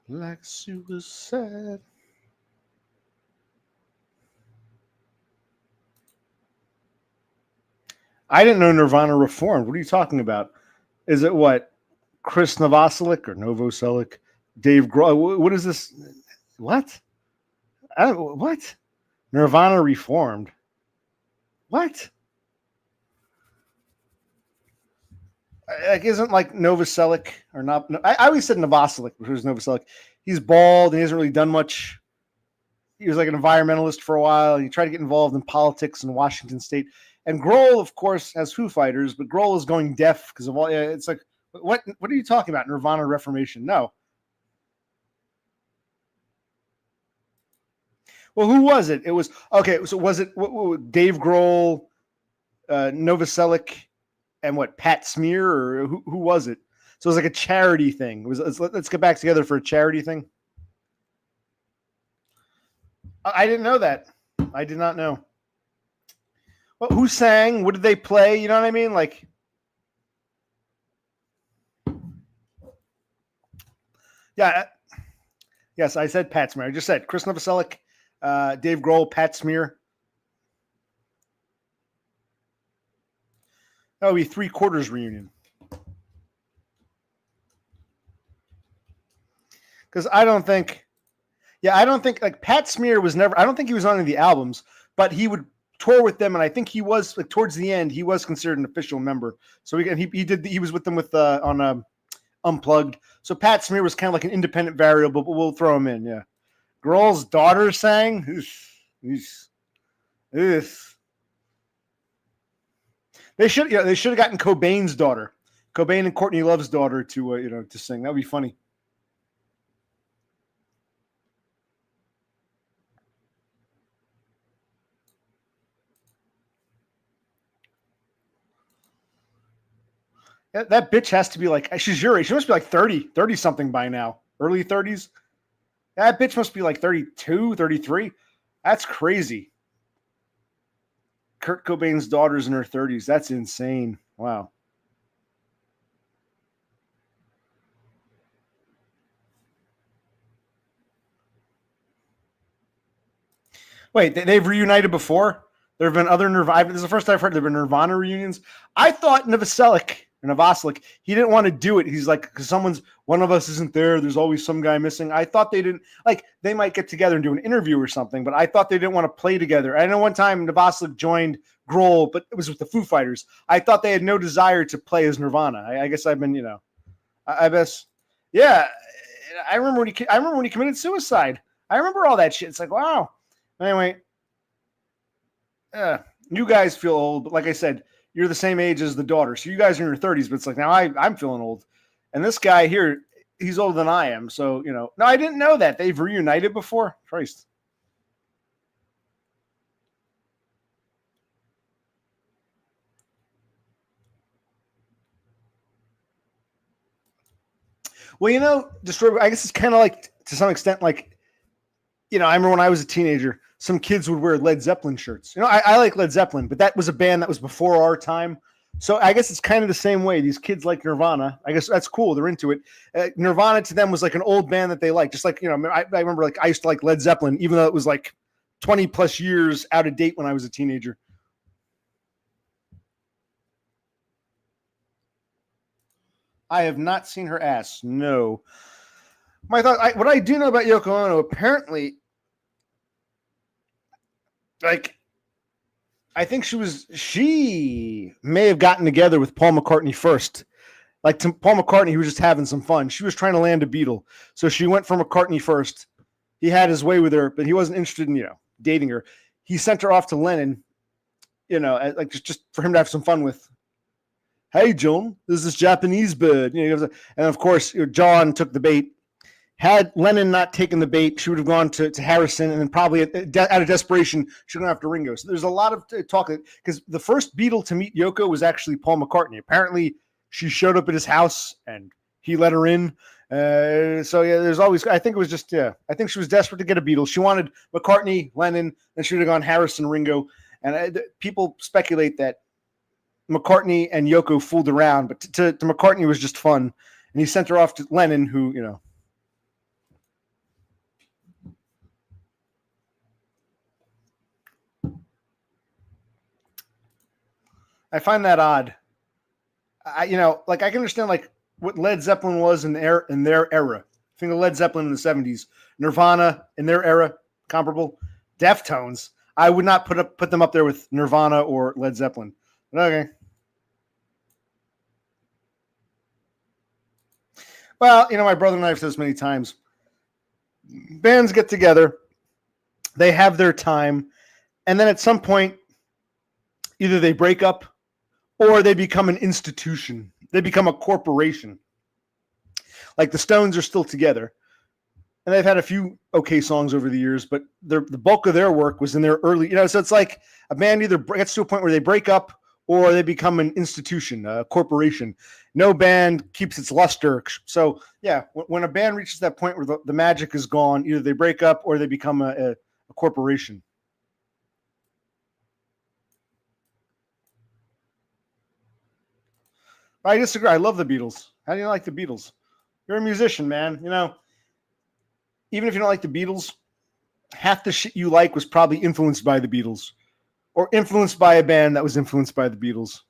B: Like suicide. I didn't know Nirvana reformed. What are you talking about? Is it what? Chris Novoselic or Novoselic? Dave Grohl? What is this? What? What? Nirvana reformed? What? Like, isn't like Novoselic or not? I always said Novoselic, which was Novoselic. He's bald and he hasn't really done much. He was like an environmentalist for a while. And he tried to get involved in politics in Washington State. And Grohl, of course, has Foo Fighters, but Grohl is going deaf because of all. It's like, what are you talking about? Nirvana Reformation? No. Well, who was it? It was okay. So was it Dave Grohl, Novoselic, and what, Pat Smear, or who was it? So it was like a charity thing. It was let's get back together for a charity thing. I didn't know that. I did not know. Well, who sang? What did they play? You know what I mean? Like, yeah. Yes, I said Pat Smear. I just said Chris Novoselic, Dave Grohl, Pat Smear. That would be 3/4 reunion. Because I don't think like Pat Smear was never, I don't think he was on any of the albums, but he would tour with them. And I think he was like towards the end, he was considered an official member. So he was with them on Unplugged. So Pat Smear was kind of like an independent variable, but we'll throw him in. Yeah. Grohl's daughter sang. They should have gotten Cobain's daughter, Cobain and Courtney Love's daughter to sing. That would be funny. That bitch has to be like, she's your age. She must be like 30 something by now. Early 30s. That bitch must be like 32, 33. That's crazy. Kurt Cobain's daughter's in her 30s. That's insane. Wow. Wait, they've reunited before? There have been other Nirvana. This is the first time I've heard there have been Nirvana reunions. I thought Novoselic, he didn't want to do it. He's like, because one of us isn't there. There's always some guy missing. I thought they didn't, like, they might get together and do an interview or something, but I thought they didn't want to play together. I know one time Novoselic joined Grohl, but it was with the Foo Fighters. I thought they had no desire to play as Nirvana. I guess I've been, I guess, yeah. I remember when he committed suicide. I remember all that shit. It's like, wow. Anyway, you guys feel old, but like I said, you're the same age as the daughter. So you guys are in your 30s, but it's like, now I'm feeling old. And this guy here, he's older than I am. So, you know, no, I didn't know that. They've reunited before. Christ. Well, you know, Destroy, I guess it's kind of like, to some extent, like, you know, I remember when I was a teenager, some kids would wear Led Zeppelin shirts. You know, I like Led Zeppelin, but that was a band that was before our time. So I guess it's kind of the same way. These kids like Nirvana. I guess that's cool. They're into it. Nirvana to them was like an old band that they liked. Just like, you know, I remember like I used to like Led Zeppelin, even though it was like 20 plus years out of date when I was a teenager. I have not seen her ass. No. My thought, what I do know about Yoko Ono, apparently, like, I think she may have gotten together with Paul McCartney first. Like, to Paul McCartney, he was just having some fun. She was trying to land a Beatle. So she went for McCartney first. He had his way with her, but he wasn't interested in, you know, dating her. He sent her off to Lennon, you know, like just for him to have some fun with. Hey, John, this is Japanese bird. You know, and of course, John took the bait. Had Lennon not taken the bait, she would have gone to Harrison, and then probably out of desperation, she would have gone after Ringo. So there's a lot of talk, because the first Beatle to meet Yoko was actually Paul McCartney. Apparently, she showed up at his house, and he let her in. So, yeah, there's always, I think it was just, yeah, I think she was desperate to get a Beatle. She wanted McCartney, Lennon, then she would have gone Harrison, Ringo. And people speculate that McCartney and Yoko fooled around, but to McCartney was just fun. And he sent her off to Lennon, who, you know. I find that odd. You know, like I can understand like what Led Zeppelin was in their era. Think of Led Zeppelin in the 70s, Nirvana in their era, comparable. Deftones, I would not put them up there with Nirvana or Led Zeppelin. But okay. Well, you know, my brother and I have said this many times. Bands get together, they have their time, and then at some point, either they break up or they become an institution. They become a corporation. Like the Stones are still together. And they've had a few okay songs over the years, but the bulk of their work was in their early, you know, so it's like a band either gets to a point where they break up or they become an institution, a corporation. No band keeps its luster. So, yeah, when a band reaches that point where the magic is gone, either they break up or they become a corporation. I disagree. I love the Beatles. How do you like the Beatles? You're a musician, man. You know, even if you don't like the Beatles, half the shit you like was probably influenced by the Beatles or influenced by a band that was influenced by the Beatles.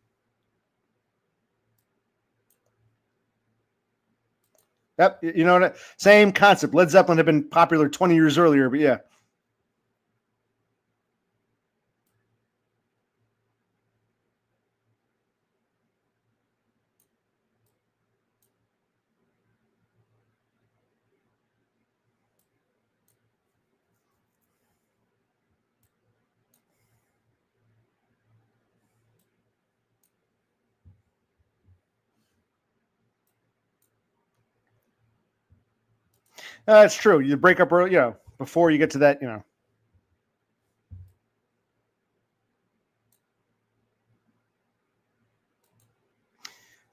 B: Yep. You know what? Same concept. Led Zeppelin had been popular 20 years earlier, but yeah. That's true. You break up early, you know, before you get to that, you know.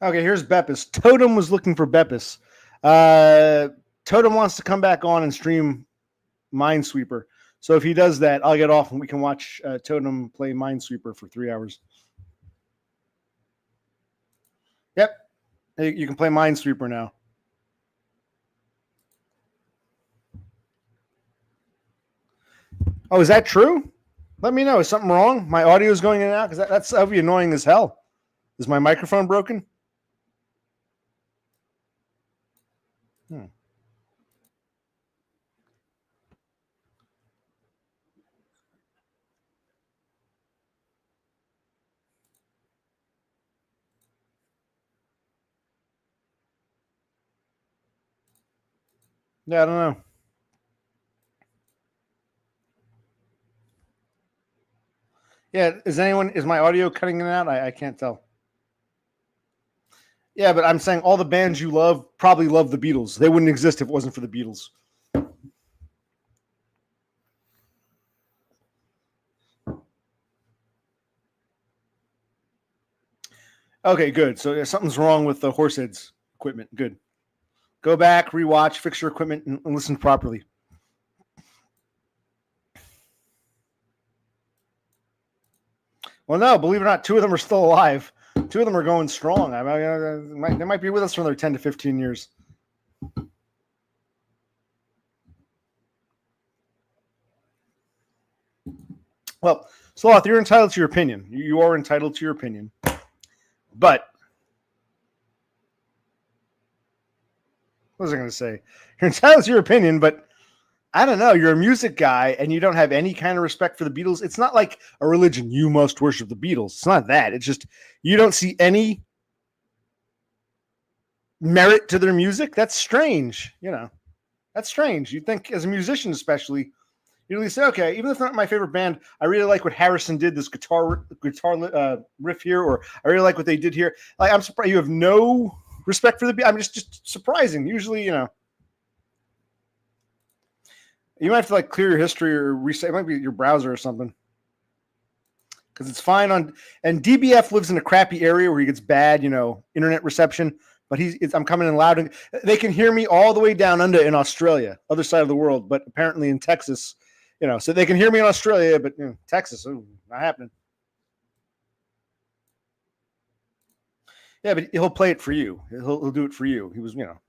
B: Okay, here's Beppis. Totem was looking for Beppis. Totem wants to come back on and stream Minesweeper. So if he does that, I'll get off and we can watch Totem play Minesweeper for 3 hours. Yep. You can play Minesweeper now. Oh, is that true? Let me know. Is something wrong? My audio is going in and out? Because that's that'd be annoying as hell. Is my microphone broken? Yeah, I don't know. Yeah, is my audio cutting in and out? I can't tell. Yeah, but I'm saying all the bands you love probably love the Beatles. They wouldn't exist if it wasn't for the Beatles. Okay, good. So something's wrong with the Horseheads equipment. Good. Go back, rewatch, fix your equipment, and listen properly. Well, no, believe it or not, 2 of them are still alive. 2 of them are going strong. I mean, they might be with us for another 10 to 15 years. Well, Sloth, you're entitled to your opinion. You are entitled to your opinion. But what was I going to say? You're entitled to your opinion, but I don't know. You're a music guy and you don't have any kind of respect for the Beatles. It's not like a religion. You must worship the Beatles. It's not that. It's just you don't see any merit to their music. That's strange. You know, that's strange. You'd think as a musician, especially, you'd at least say, okay, even if they're not my favorite band, I really like what Harrison did, this guitar riff here, or I really like what they did here. Like, I'm surprised you have no respect for the Beatles. I'm just surprising. Usually, you know, you might have to like clear your history or reset. It might be your browser or something. Because it's fine on, and DBF lives in a crappy area where he gets bad, you know, internet reception. But I'm coming in loud, and they can hear me all the way down under in Australia, other side of the world. But apparently in Texas, you know, so they can hear me in Australia, but you know, Texas, not happening. Yeah, but he'll play it for you. He'll do it for you. He was, you know.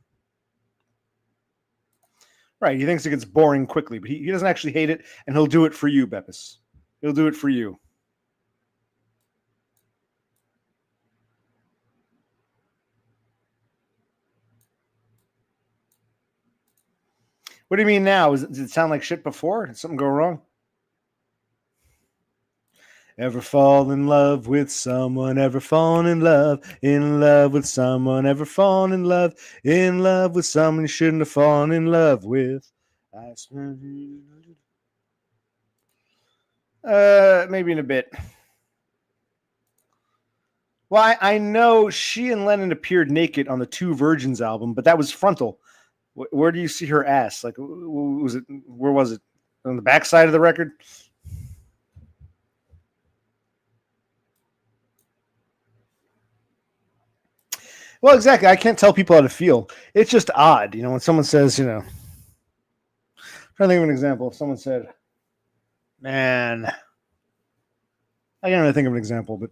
B: Right, he thinks it gets boring quickly, but he doesn't actually hate it, and he'll do it for you, Beppis. He'll do it for you. What do you mean now? Does it sound like shit before? Did something go wrong? Ever fall in love with someone? Ever fall in love with someone? Ever fall in love with someone you shouldn't have fallen in love with? Maybe in a bit. Well, I know she and Lennon appeared naked on the Two Virgins album, but that was frontal. Where do you see her ass? Like, was it? Where was it? On the backside of the record? Well, exactly. I can't tell people how to feel. It's just odd, you know, when someone says, you know. I'm trying to think of an example. If someone said, "Man," I can't really think of an example, but.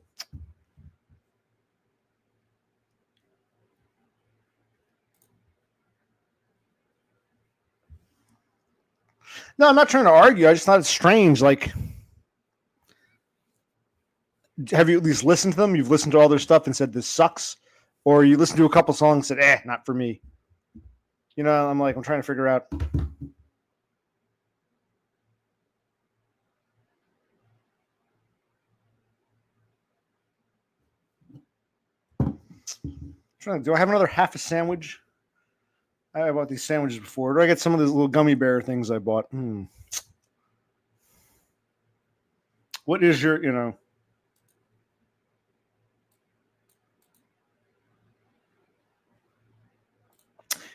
B: No, I'm not trying to argue. I just thought it's strange. Like, have you at least listened to them? You've listened to all their stuff and said, this sucks? Or you listened to a couple songs and said, not for me. You know, I'm trying to figure out. Do I have another half a sandwich? I bought these sandwiches before. Do I get some of these little gummy bear things I bought? What is your, you know?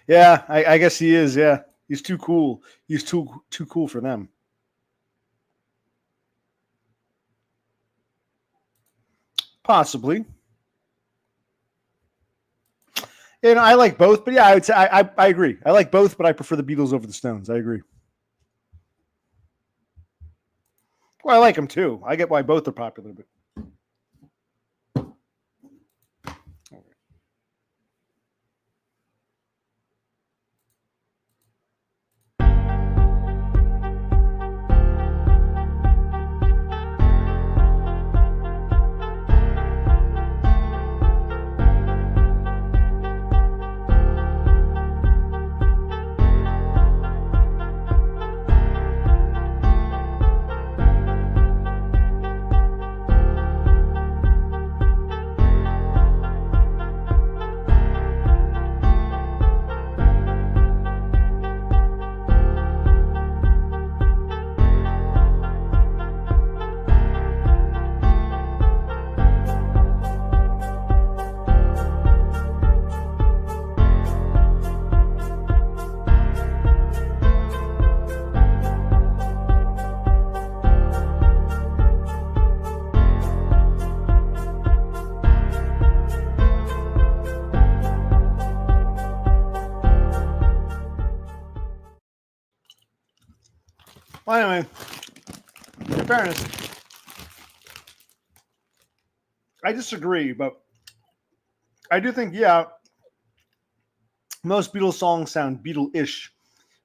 B: Yeah, I guess he is. Yeah, he's too cool. He's too cool for them. Possibly. You know, I like both, but yeah, I would say I agree. I like both, but I prefer the Beatles over the Stones. I agree. Well, I like them too. I get why both are popular, but. Well, anyway, in fairness, I disagree, but I do think, yeah, most Beatles songs sound Beatle-ish.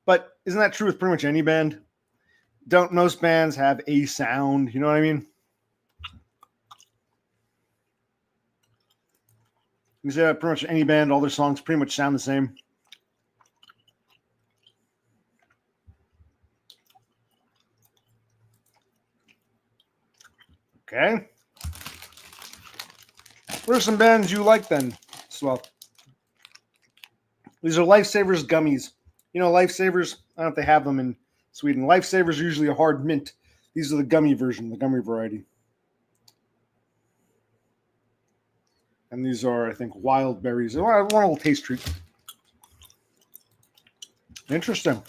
B: But isn't that true with pretty much any band? Don't most bands have a sound? You know what I mean? You say that pretty much any band, all their songs pretty much sound the same. Okay. What are some bands you like then, Swell? These are Lifesavers gummies. You know, Lifesavers, I don't know if they have them in Sweden. Lifesavers are usually a hard mint. These are the gummy version, the gummy variety. And these are, I think, wild berries. One little taste treat. Interesting.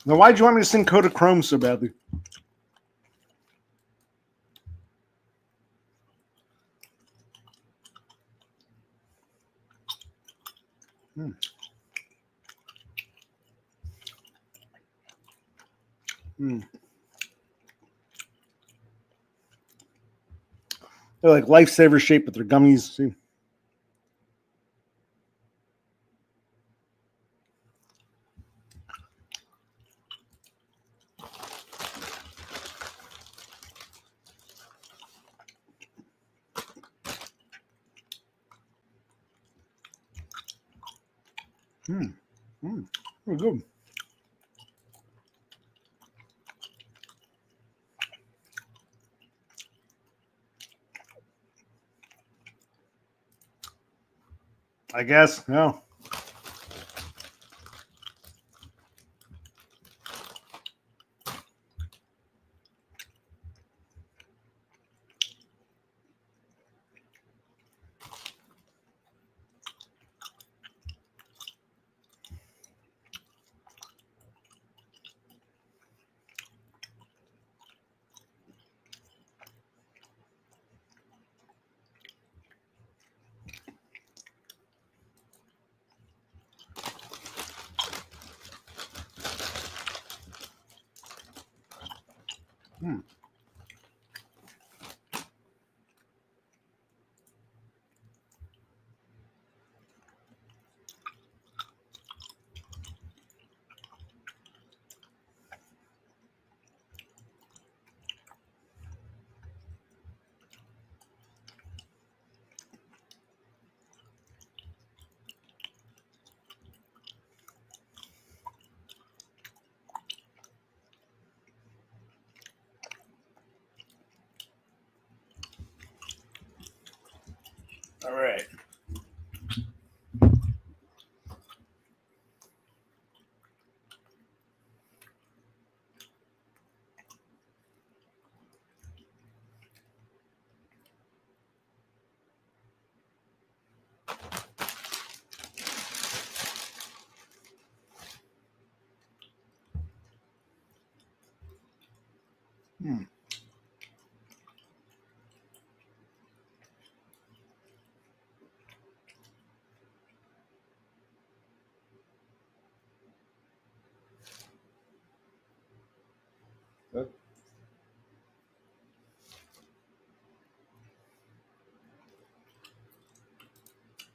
B: Now, why'd you want me to sing Kodachrome so badly? Hmm. They're like Lifesaver shaped, but they're gummies. See? Oh, good. I guess, no. All right.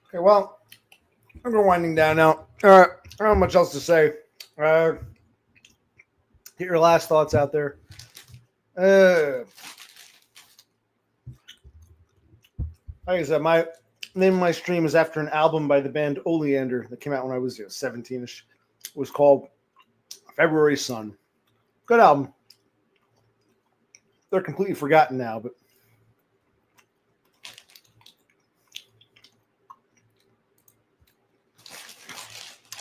B: Okay, well, we're winding down now. I don't have much else to say. Get your last thoughts out there. Like I said, my name of my stream is after an album by the band Oleander that came out when I was 17ish. It was called February Sun. Good album. They're completely forgotten now, but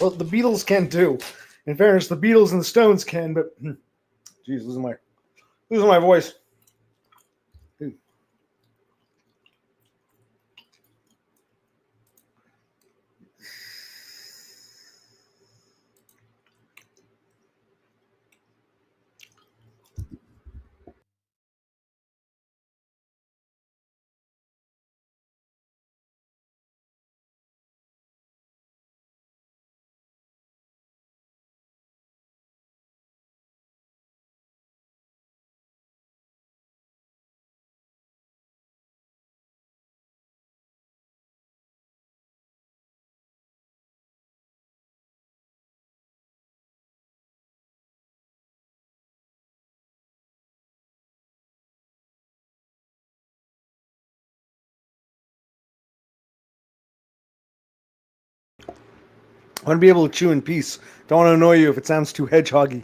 B: well, the Beatles can too. In fairness, the Beatles and the Stones can, but geez, losing my voice. I want to be able to chew in peace. Don't want to annoy you if it sounds too hedgehoggy.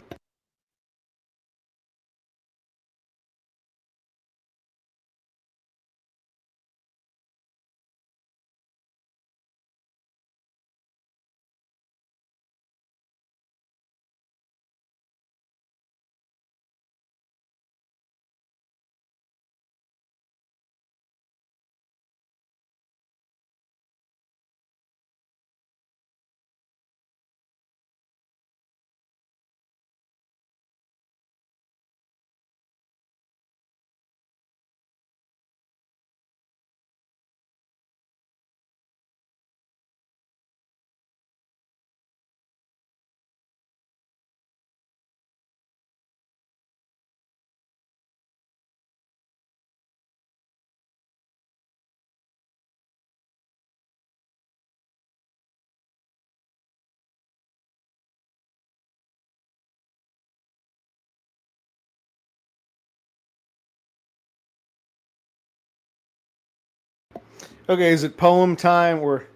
B: Okay, is it poem time or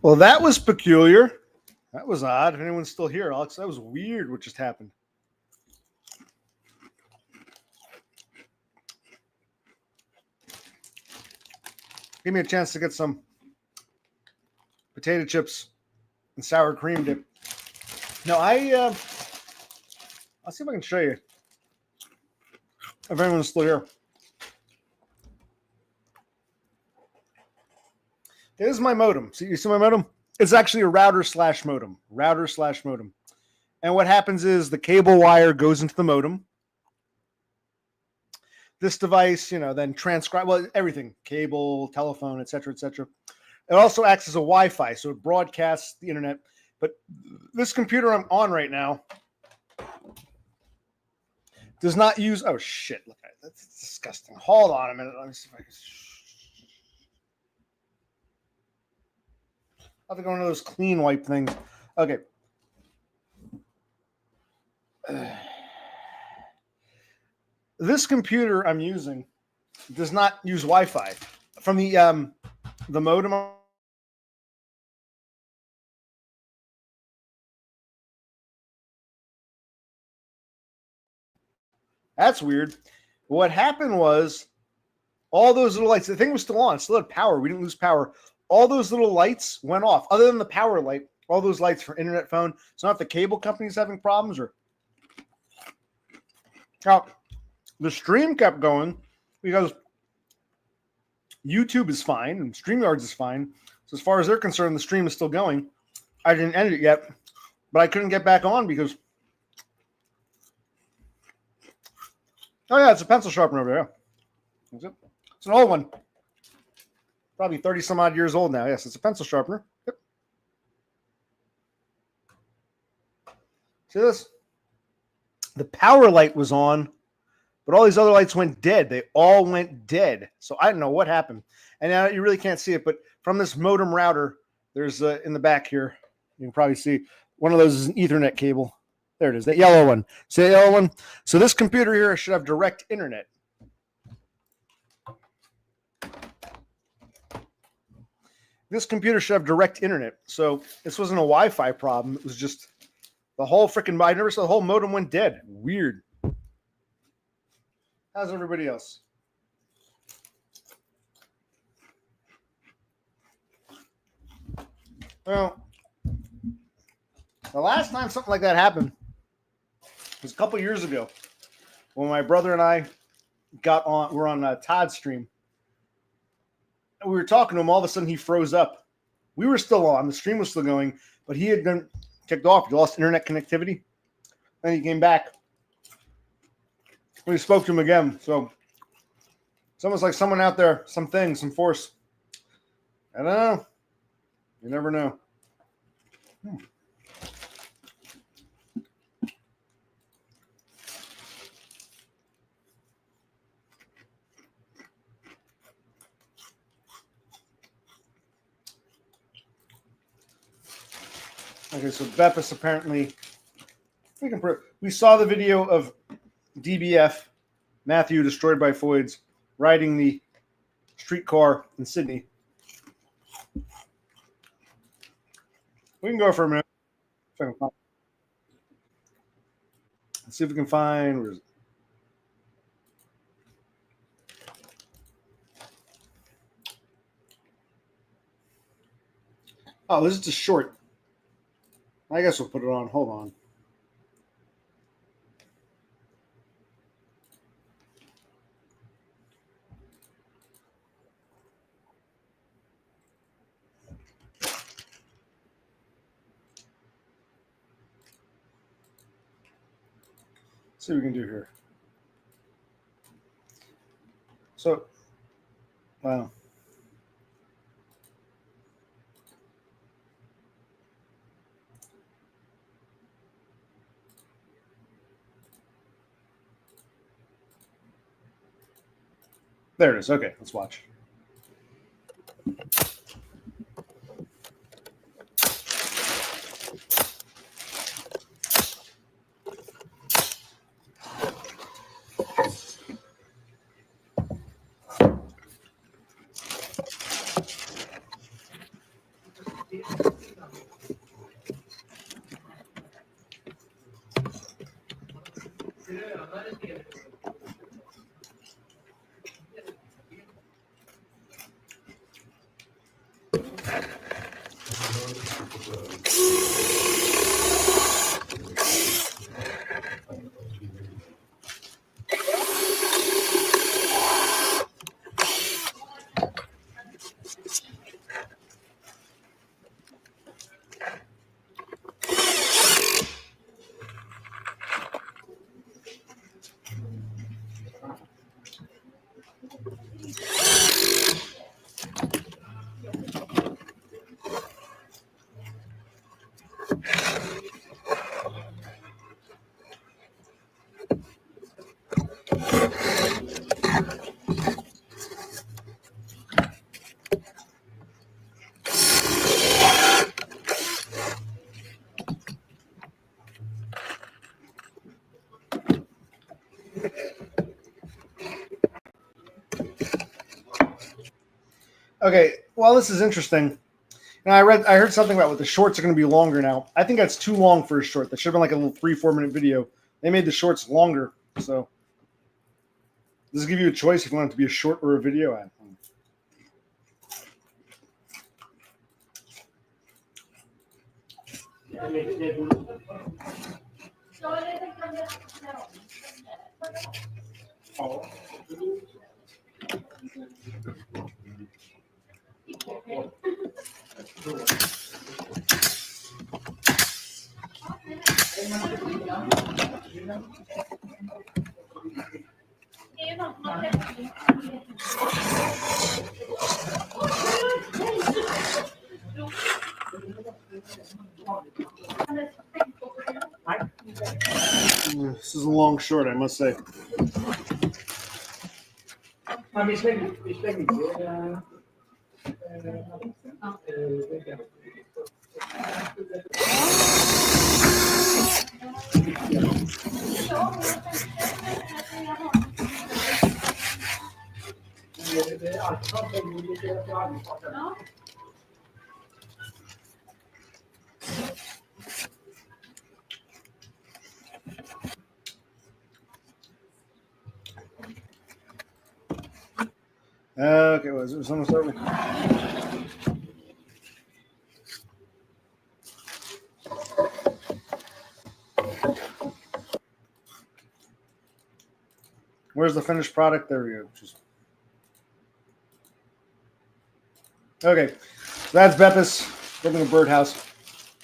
B: Well, that was peculiar. That was odd. If anyone's still here, Alex, that was weird what just happened. Give me a chance to get some potato chips and sour cream dip. No, I'll see if I can show you. If anyone's still here. This is my modem. See, you see my modem? It's actually a router/modem. Router/modem. And what happens is the cable wire goes into the modem. This device, then transcribe, everything, cable, telephone, etc., etc. It also acts as a Wi-Fi, so it broadcasts the internet. But this computer I'm on right now does not use, oh shit, look at it, that's disgusting. Hold on a minute, let me see if I can. I have to go into those clean wipe things. Okay. This computer I'm using does not use Wi-Fi. From the modem. That's weird. What happened was all those little lights, the thing was still on, it still had power. We didn't lose power. All those little lights went off. Other than the power light, all those lights for internet phone. It's not if the cable company's having problems or. Now, the stream kept going because YouTube is fine and StreamYards is fine. So as far as they're concerned, the stream is still going. I didn't end it yet, but I couldn't get back on because. Oh yeah, it's a pencil sharpener over there. It's an old one. Probably 30 some odd years old now. Yes, it's a pencil sharpener. Yep. See this? The power light was on, but all these other lights went dead. They all went dead. So I don't know what happened. And now you really can't see it, but from this modem router, there's in the back here, you can probably see one of those is an Ethernet cable. There it is, that yellow one. See that yellow one? So this computer here should have direct internet. This computer should have direct internet. So this wasn't a Wi-Fi problem. It was just the whole freaking, I never saw the whole modem went dead. Weird. How's everybody else? Well, the last time something like that happened was a couple years ago when my brother and I we're on Todd's stream. We were talking to him, all of a sudden he froze up. We were still on, the stream was still going, but he had been kicked off. He lost internet connectivity. Then he came back. We spoke to him again. So it's almost like someone out there, some force. I don't know. You never know. Okay, so Bepis apparently, we saw the video of DBF, Matthew destroyed by Foids, riding the streetcar in Sydney. We can go for a minute. Let's see if we can find, where is it? Oh, this is just short. I guess we'll put it on. Hold on. Let's see what we can do here. So, wow. There it is. Okay, let's watch. Okay, well, this is interesting. And I heard something about what the shorts are going to be longer now. I think that's too long for a short. That should have been like a little 3-4 minute video. They made the shorts longer, so this will give you a choice if you want it to be a short or a video ad. Oh. This is a long short, I must say. Okay, was it someone start with? Where's the finished product? There we go. Okay, so that's Beppis building a birdhouse.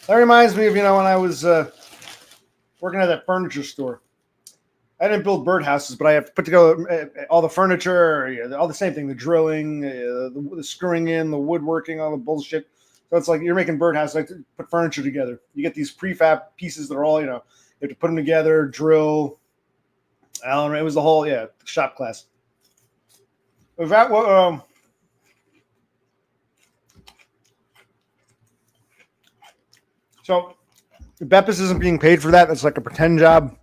B: That reminds me of, when I was working at that furniture store. I didn't build birdhouses, but I have to put together all the furniture, all the same thing, the drilling, the screwing in, the woodworking, all the bullshit. So it's like you're making birdhouses, like to put furniture together. You get these prefab pieces that are all, you have to put them together, drill. I don't know, it was the whole, shop class. Was that what, so Beppis isn't being paid for that. That's like a pretend job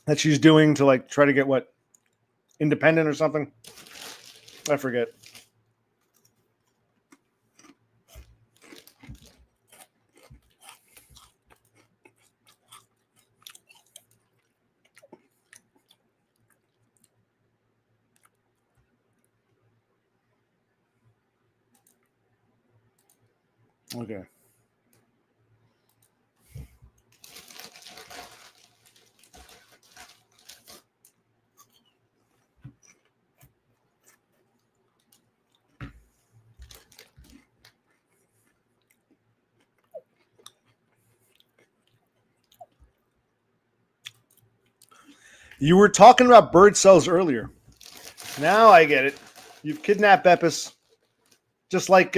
B: that she's doing to like try to get what, independent or something. I forget. Okay. You were talking about bird cells earlier. Now I get it. You've kidnapped Beppis, just like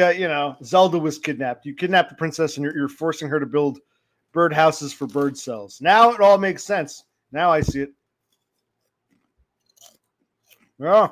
B: Zelda was kidnapped. You kidnapped the princess, and you're forcing her to build bird houses for bird cells. Now it all makes sense. Now I see it. Yeah.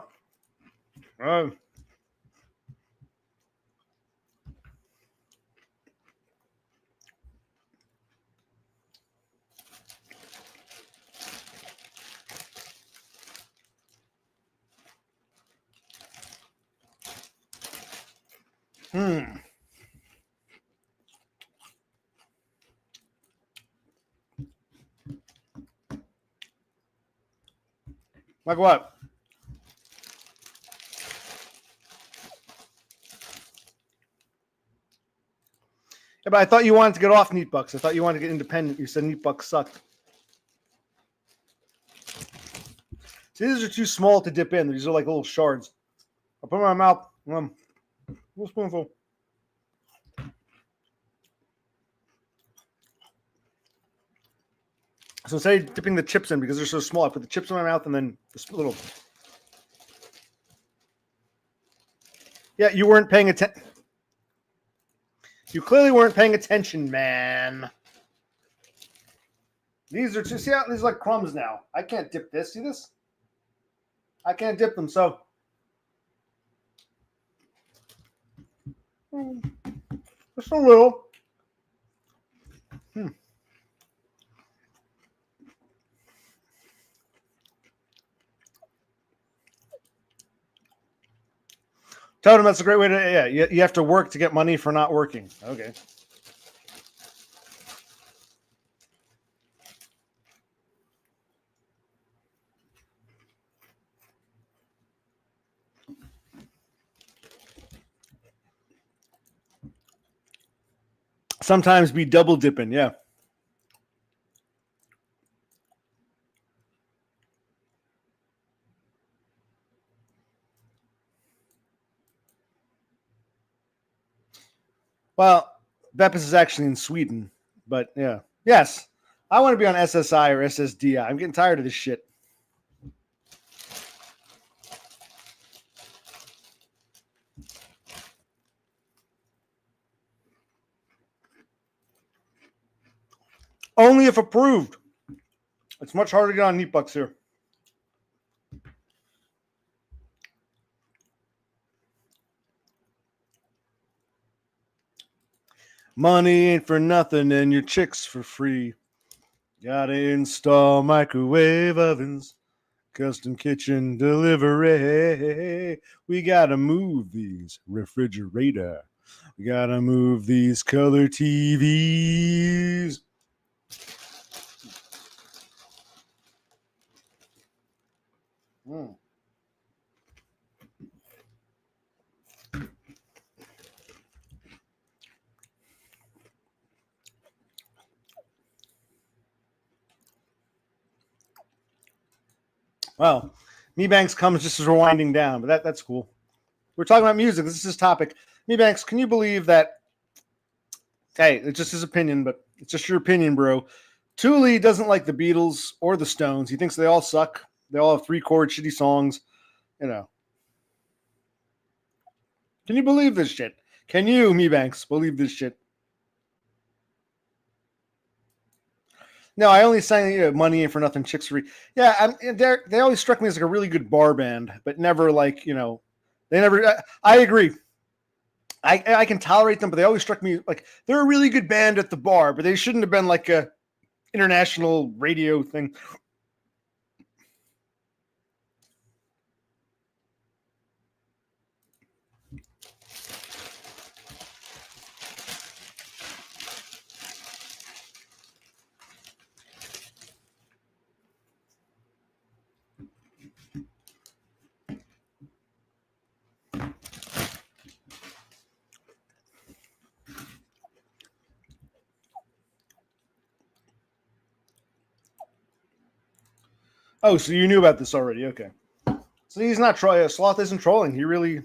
B: Like what? Yeah, but I thought you wanted to get off Neat Bucks. I thought you wanted to get independent. You said Neat Bucks sucked. See, these are too small to dip in. These are like little shards. I'll put them in my mouth. Little spoonful. So instead of dipping the chips in because they're so small, I put the chips in my mouth and then this little. Yeah, you weren't paying attention. You clearly weren't paying attention, man. These are just, see how these are like crumbs now. I can't dip this. See this? I can't dip them, so. Just a little. Totem, that's a great way to, yeah, you have to work to get money for not working. Okay. Sometimes be double dipping, yeah. Well, Beppis is actually in Sweden, but yeah. Yes, I want to be on SSI or SSDI. I'm getting tired of this shit. Only if approved. It's much harder to get on Neat Bucks here. Money ain't for nothing and your chicks for free. Gotta install microwave ovens, custom kitchen delivery. We gotta move these refrigerator. We gotta move these color TVs. Well, Me Banks comes just as we're winding down, but that's cool. We're talking about music. This is his topic. Me Banks, can you believe that? Hey, it's just his opinion, but it's just your opinion, bro. Thule doesn't like the Beatles or the Stones. He thinks they all suck. They all have 3-chord shitty songs. You know. Can you believe this shit? Can you, Me Banks, believe this shit? No, I only sang Money Ain't for Nothing, Chicks Free. Yeah, they always struck me as like a really good bar band, but never like, they never. I agree. I can tolerate them, but they always struck me like they're a really good band at the bar, but they shouldn't have been like a international radio thing. Oh, so you knew about this already? Okay. So he's not trolling. Sloth isn't trolling. He really.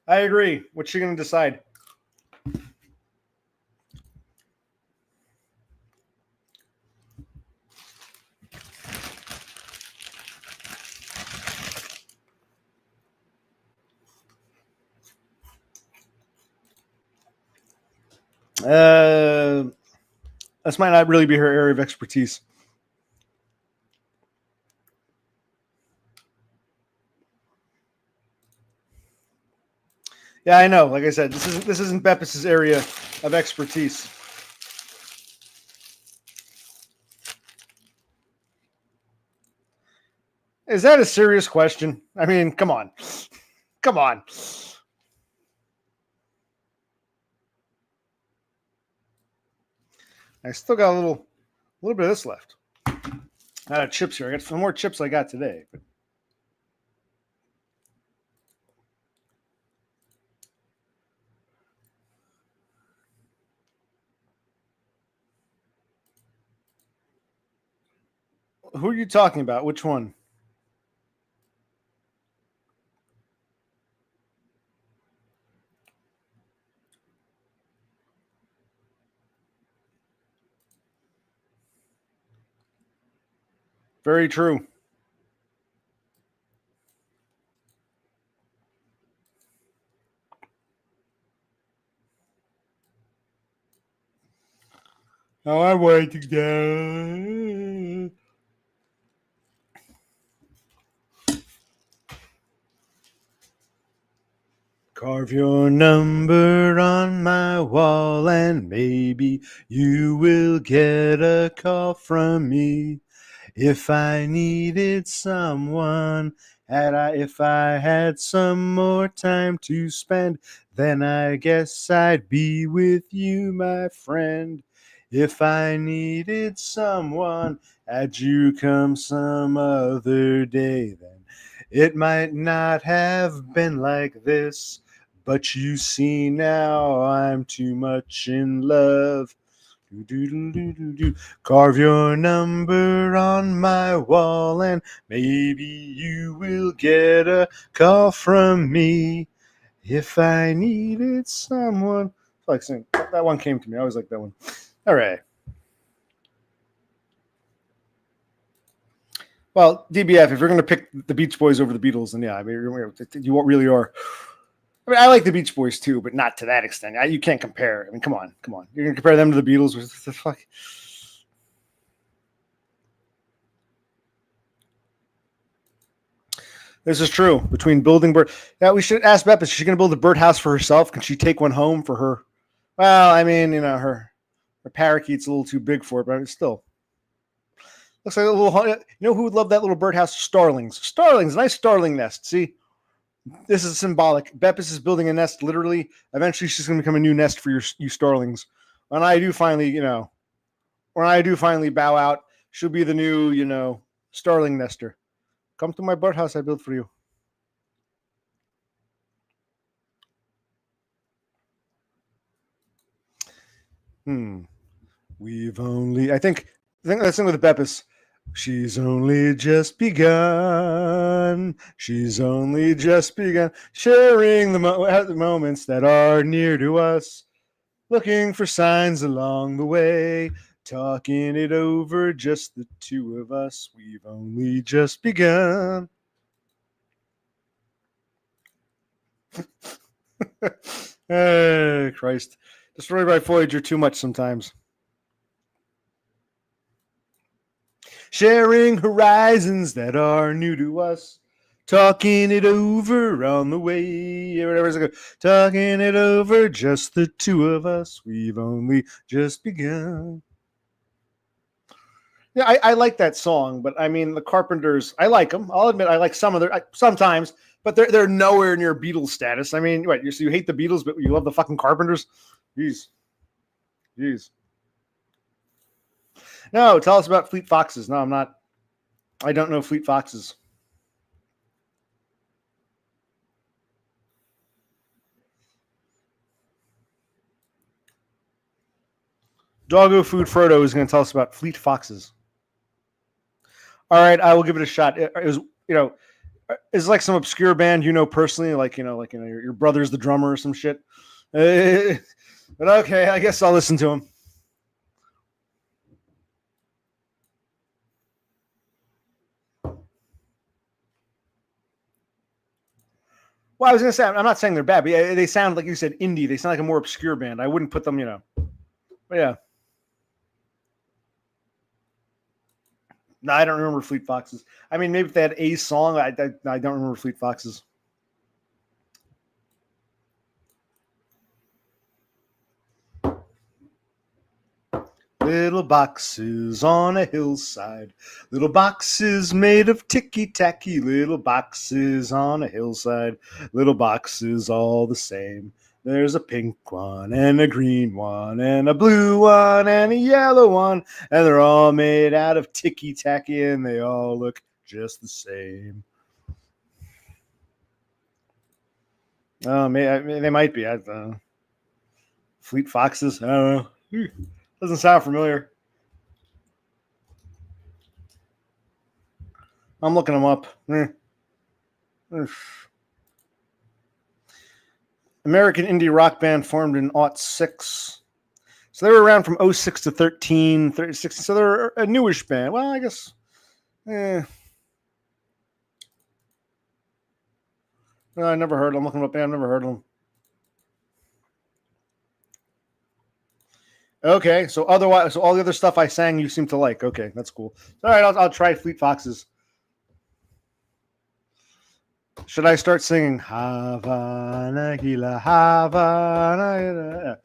B: I agree. What's she going to decide? This might not really be her area of expertise. Yeah, I know. Like I said, this isn't Beppis' area of expertise. Is that a serious question? I mean, come on. Come on. I still got a little bit of this left. I got chips here. I got some more chips I got today. But who are you talking about? Which one? Very true. Oh, I'm waiting down. Carve your number on my wall, and maybe you will get a call from me. If I needed someone, if I had some more time to spend, then I guess I'd be with you, my friend. If I needed someone, had you come some other day, then it might not have been like this. But you see now I'm too much in love. Carve your number on my wall, and maybe you will get a call from me. If I needed someone. Like saying, that one came to me. I always like that one. All right. Well, DBF, if you're going to pick the Beach Boys over the Beatles, then yeah, I mean, you really are. I mean, I like the Beach Boys too, but not to that extent. You can't compare. I mean, come on. You're going to compare them to the Beatles? What the fuck? This is true. Between building bird, yeah, we should ask Beth. Is she going to build a birdhouse for herself? Can she take one home for her? Well, I mean, her parakeet's a little too big for it, but it's still looks like a little. You know who would love that little birdhouse? Starlings. Starlings, nice starling nest. See. This is symbolic. Beppis is building a nest. Literally, eventually, she's going to become a new nest for you starlings. When I do finally, bow out, she'll be the new, starling nester. Come to my birdhouse I built for you. We've only. I think that's thing with Beppis. She's only just begun. She's only just begun sharing the moments that are near to us, looking for signs along the way, talking it over, just the two of us. We've only just begun. Hey, Christ. Destroyed by Voyager too much sometimes. Sharing horizons that are new to us, talking it over on the way, whatever's good. Talking it over, just the two of us. We've only just begun. Yeah, I like that song, but I mean the Carpenters. I like them. I'll admit I like some of their sometimes, but they're nowhere near Beatles status. I mean, what? So you hate the Beatles, but you love the fucking Carpenters? Jeez. No, tell us about Fleet Foxes. No, I'm not. I don't know Fleet Foxes. Doggo Food Frodo is going to tell us about Fleet Foxes. All right, I will give it a shot. It was, it's like some obscure band personally, like your brother's the drummer or some shit. But okay, I guess I'll listen to him. Well, I was going to say, I'm not saying they're bad, but they sound, like you said, indie. They sound like a more obscure band. I wouldn't put them, But yeah. No, I don't remember Fleet Foxes. I mean, maybe if they had a song, I don't remember Fleet Foxes. Little boxes on a hillside. Little boxes made of ticky-tacky. Little boxes on a hillside. Little boxes all the same. There's a pink one and a green one and a blue one and a yellow one. And they're all made out of ticky-tacky and they all look just the same. Oh, they might be. I don't know. Fleet Foxes? I don't know. Doesn't sound familiar. I'm looking them up. American indie rock band formed in '06. So they were around from 06 to 13, 36. So they're a newish band. Well, I guess. Well, I never heard them. I'm looking them up. I've never heard them. Okay, so otherwise, so all the other stuff I sang, you seem to like. Okay, that's cool. All right, I'll try Fleet Foxes. Should I start singing Havana, Gila, Havana?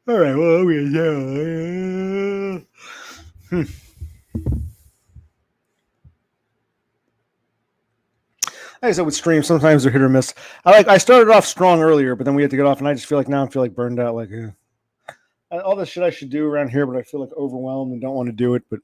B: All right, well, Like I said, with streams, sometimes they're hit or miss. I started off strong earlier, but then we had to get off, and I just feel like now I feel like burned out. Like all the shit I should do around here, but I feel like overwhelmed and don't want to do it. But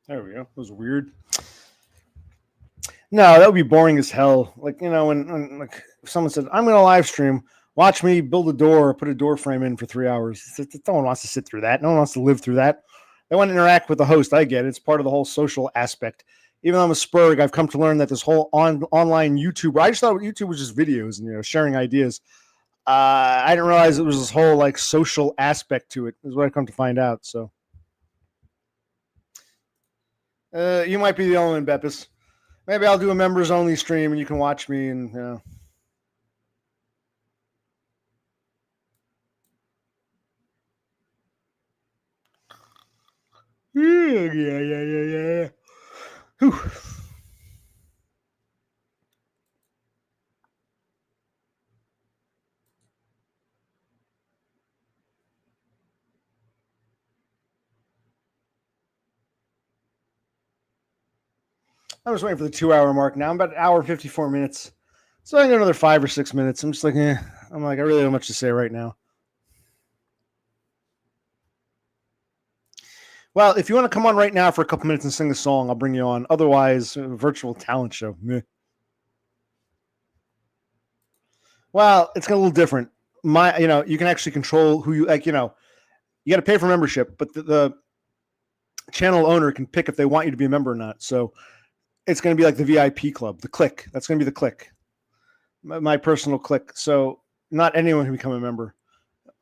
B: there we go. It was weird. No, that would be boring as hell. Like, when like if someone said, I'm going to live stream, watch me build a door, put a door frame in for 3 hours. No one wants to sit through that. No one wants to live through that. They want to interact with the host. I get it. It's part of the whole social aspect. Even though I'm a Spurg, I've come to learn that this whole online YouTube, I just thought YouTube was just videos and, sharing ideas. I didn't realize it was this whole like social aspect to it, is what I come to find out. So you might be the only one, Beppis. Maybe I'll do a members only stream and you can watch me and Yeah. Whew. I was waiting for the 2 hour mark now. I'm about an hour 54 minutes. So I got another 5 or 6 minutes. I'm just like, I'm like, I really don't have much to say right now. Well, if you want to come on right now for a couple minutes and sing a song, I'll bring you on. Otherwise, virtual talent show. Meh. Well, it's a little different. You can actually control who you like. You got to pay for membership, but the channel owner can pick if they want you to be a member or not. So it's going to be like the VIP club, the clique. That's going to be the clique, my personal clique. So not anyone can become a member.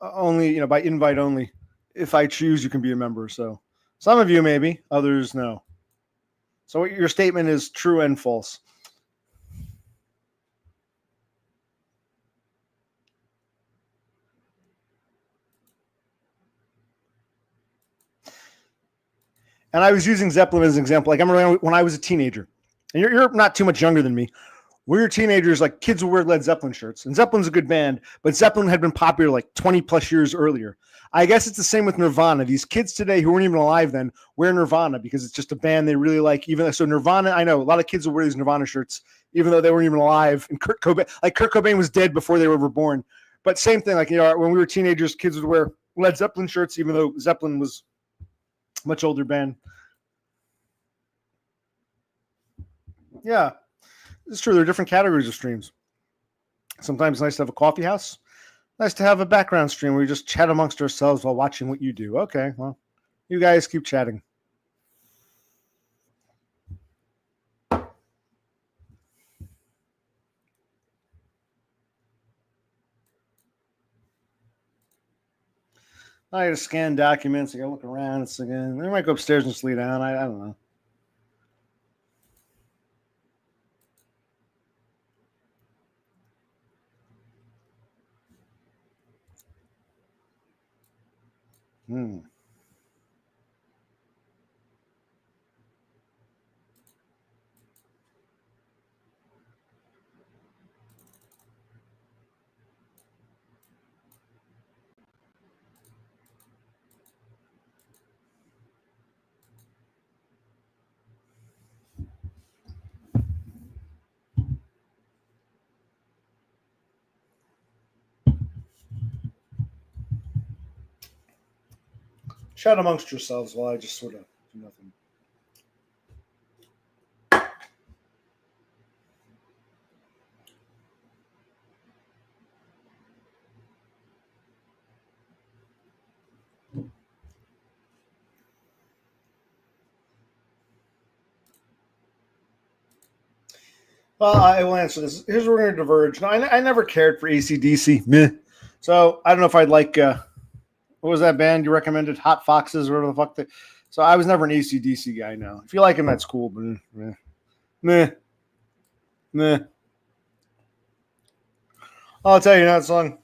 B: Only by invite only. If I choose, you can be a member. So some of you maybe, others no. So your statement is true and false. And I was using Zeppelin as an example. Like I remember when I was a teenager, and you're not too much younger than me. we were teenagers, like kids would wear Led Zeppelin shirts, and Zeppelin's a good band, but Zeppelin had been popular like 20 plus years earlier. I guess it's the same with Nirvana. These kids today who weren't even alive then wear Nirvana because it's just a band they really like. Even so, Nirvana, I know a lot of kids will wear these Nirvana shirts, even though they weren't even alive. And Kurt Cobain was dead before they were ever born. But same thing, like, you know, when we were teenagers, kids would wear Led Zeppelin shirts, even though Zeppelin was a much older band. Yeah, it's true. There are different categories of streams. Sometimes it's nice to have a coffee house. Nice to have a background stream where we just chat amongst ourselves while watching what you do. Okay, well, you guys keep chatting. I got to scan documents. I got to look around. It's again. I might go upstairs and sleep down. I don't know. Chat amongst yourselves while I just sort of do nothing. Well, I will answer this. Here's where we're going to diverge. No, I never cared for AC/DC. Meh. So I don't know if I'd like, what was that band you recommended? Hot Foxes or whatever the fuck. So I was never an AC/DC guy, no. If you like him, that's cool, but meh. I'll tell you that song.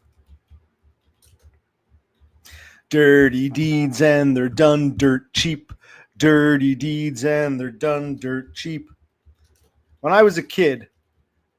B: Dirty deeds and they're done dirt cheap. Dirty deeds and they're done dirt cheap. When I was a kid,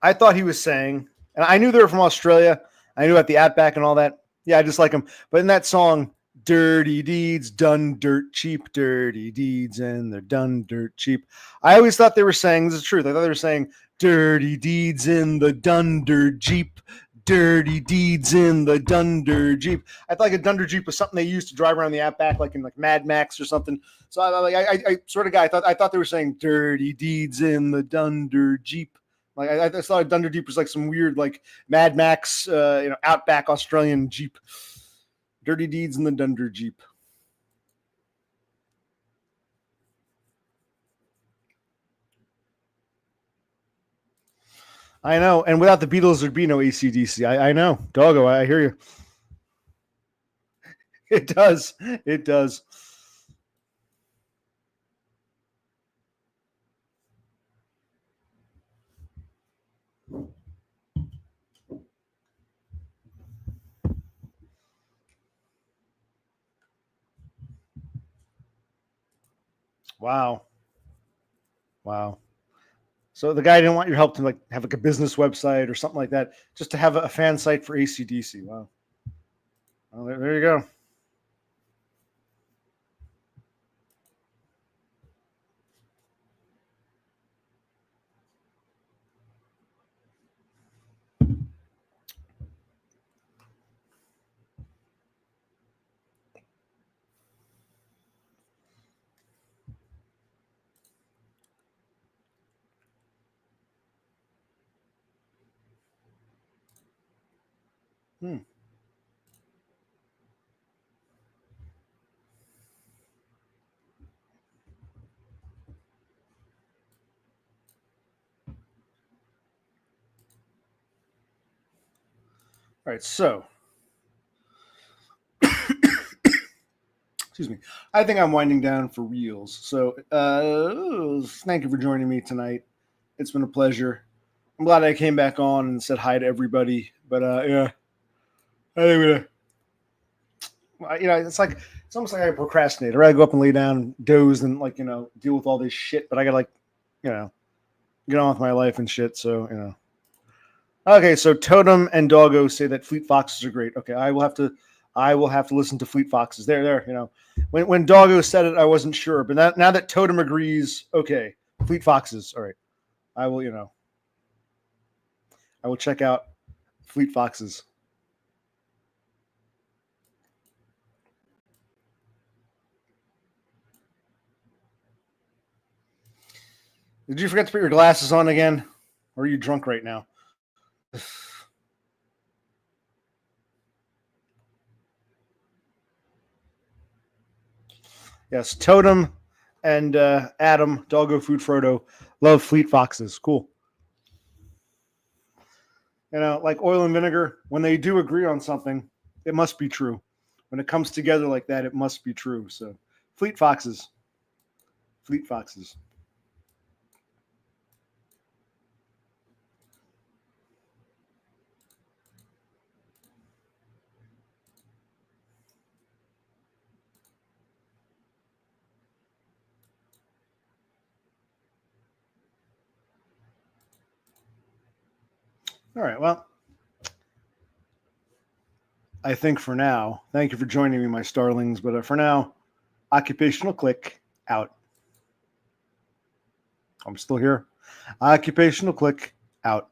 B: I thought he was saying, and I knew they were from Australia. I knew about the Outback and all that. Yeah, I just like them. But in that song, dirty deeds done dirt cheap, dirty deeds and they're done dirt cheap. I always thought they were saying, this is the truth, I thought they were saying, dirty deeds in the Dunder Jeep, dirty deeds in the Dunder Jeep. I thought like a Dunder Jeep was something they used to drive around the Outback, like in like Mad Max or something. So I sort of guy, I thought they were saying dirty deeds in the Dunder Jeep. Like I thought a Dunder Jeep was like some weird like Mad Max, Outback Australian Jeep. Dirty deeds in the Dunder Jeep. I know, and without the Beatles, there'd be no AC/DC. I know, doggo. I hear you. It does. It does. Wow. So the guy didn't want your help to like have like a business website or something like that, just to have a fan site for AC/DC. Wow. Well, there you go. All right, so excuse me. I think I'm winding down for reals. So thank you for joining me tonight. It's been a pleasure. I'm glad I came back on and said hi to everybody. But yeah, I think it's almost like I procrastinate. Or I go up and lay down and doze and deal with all this shit. But I gotta get on with my life and shit. So Okay, so Totem and Doggo say that Fleet Foxes are great. Okay, I will have to listen to Fleet Foxes. There. You know, when Doggo said it, I wasn't sure, but now that Totem agrees, okay, Fleet Foxes. All right, I will. You know, I will check out Fleet Foxes. Did you forget to put your glasses on again? Or are you drunk right now? Yes, Totem and Adam, Doggo Food Frodo, love Fleet Foxes. Cool. You know, like oil and vinegar, when they do agree on something, it must be true. When it comes together like that, it must be true. So, Fleet Foxes. Fleet Foxes. All right, well, I think for now, thank you for joining me, my starlings. But for now, Occupational Click out. I'm still here. Occupational Click out.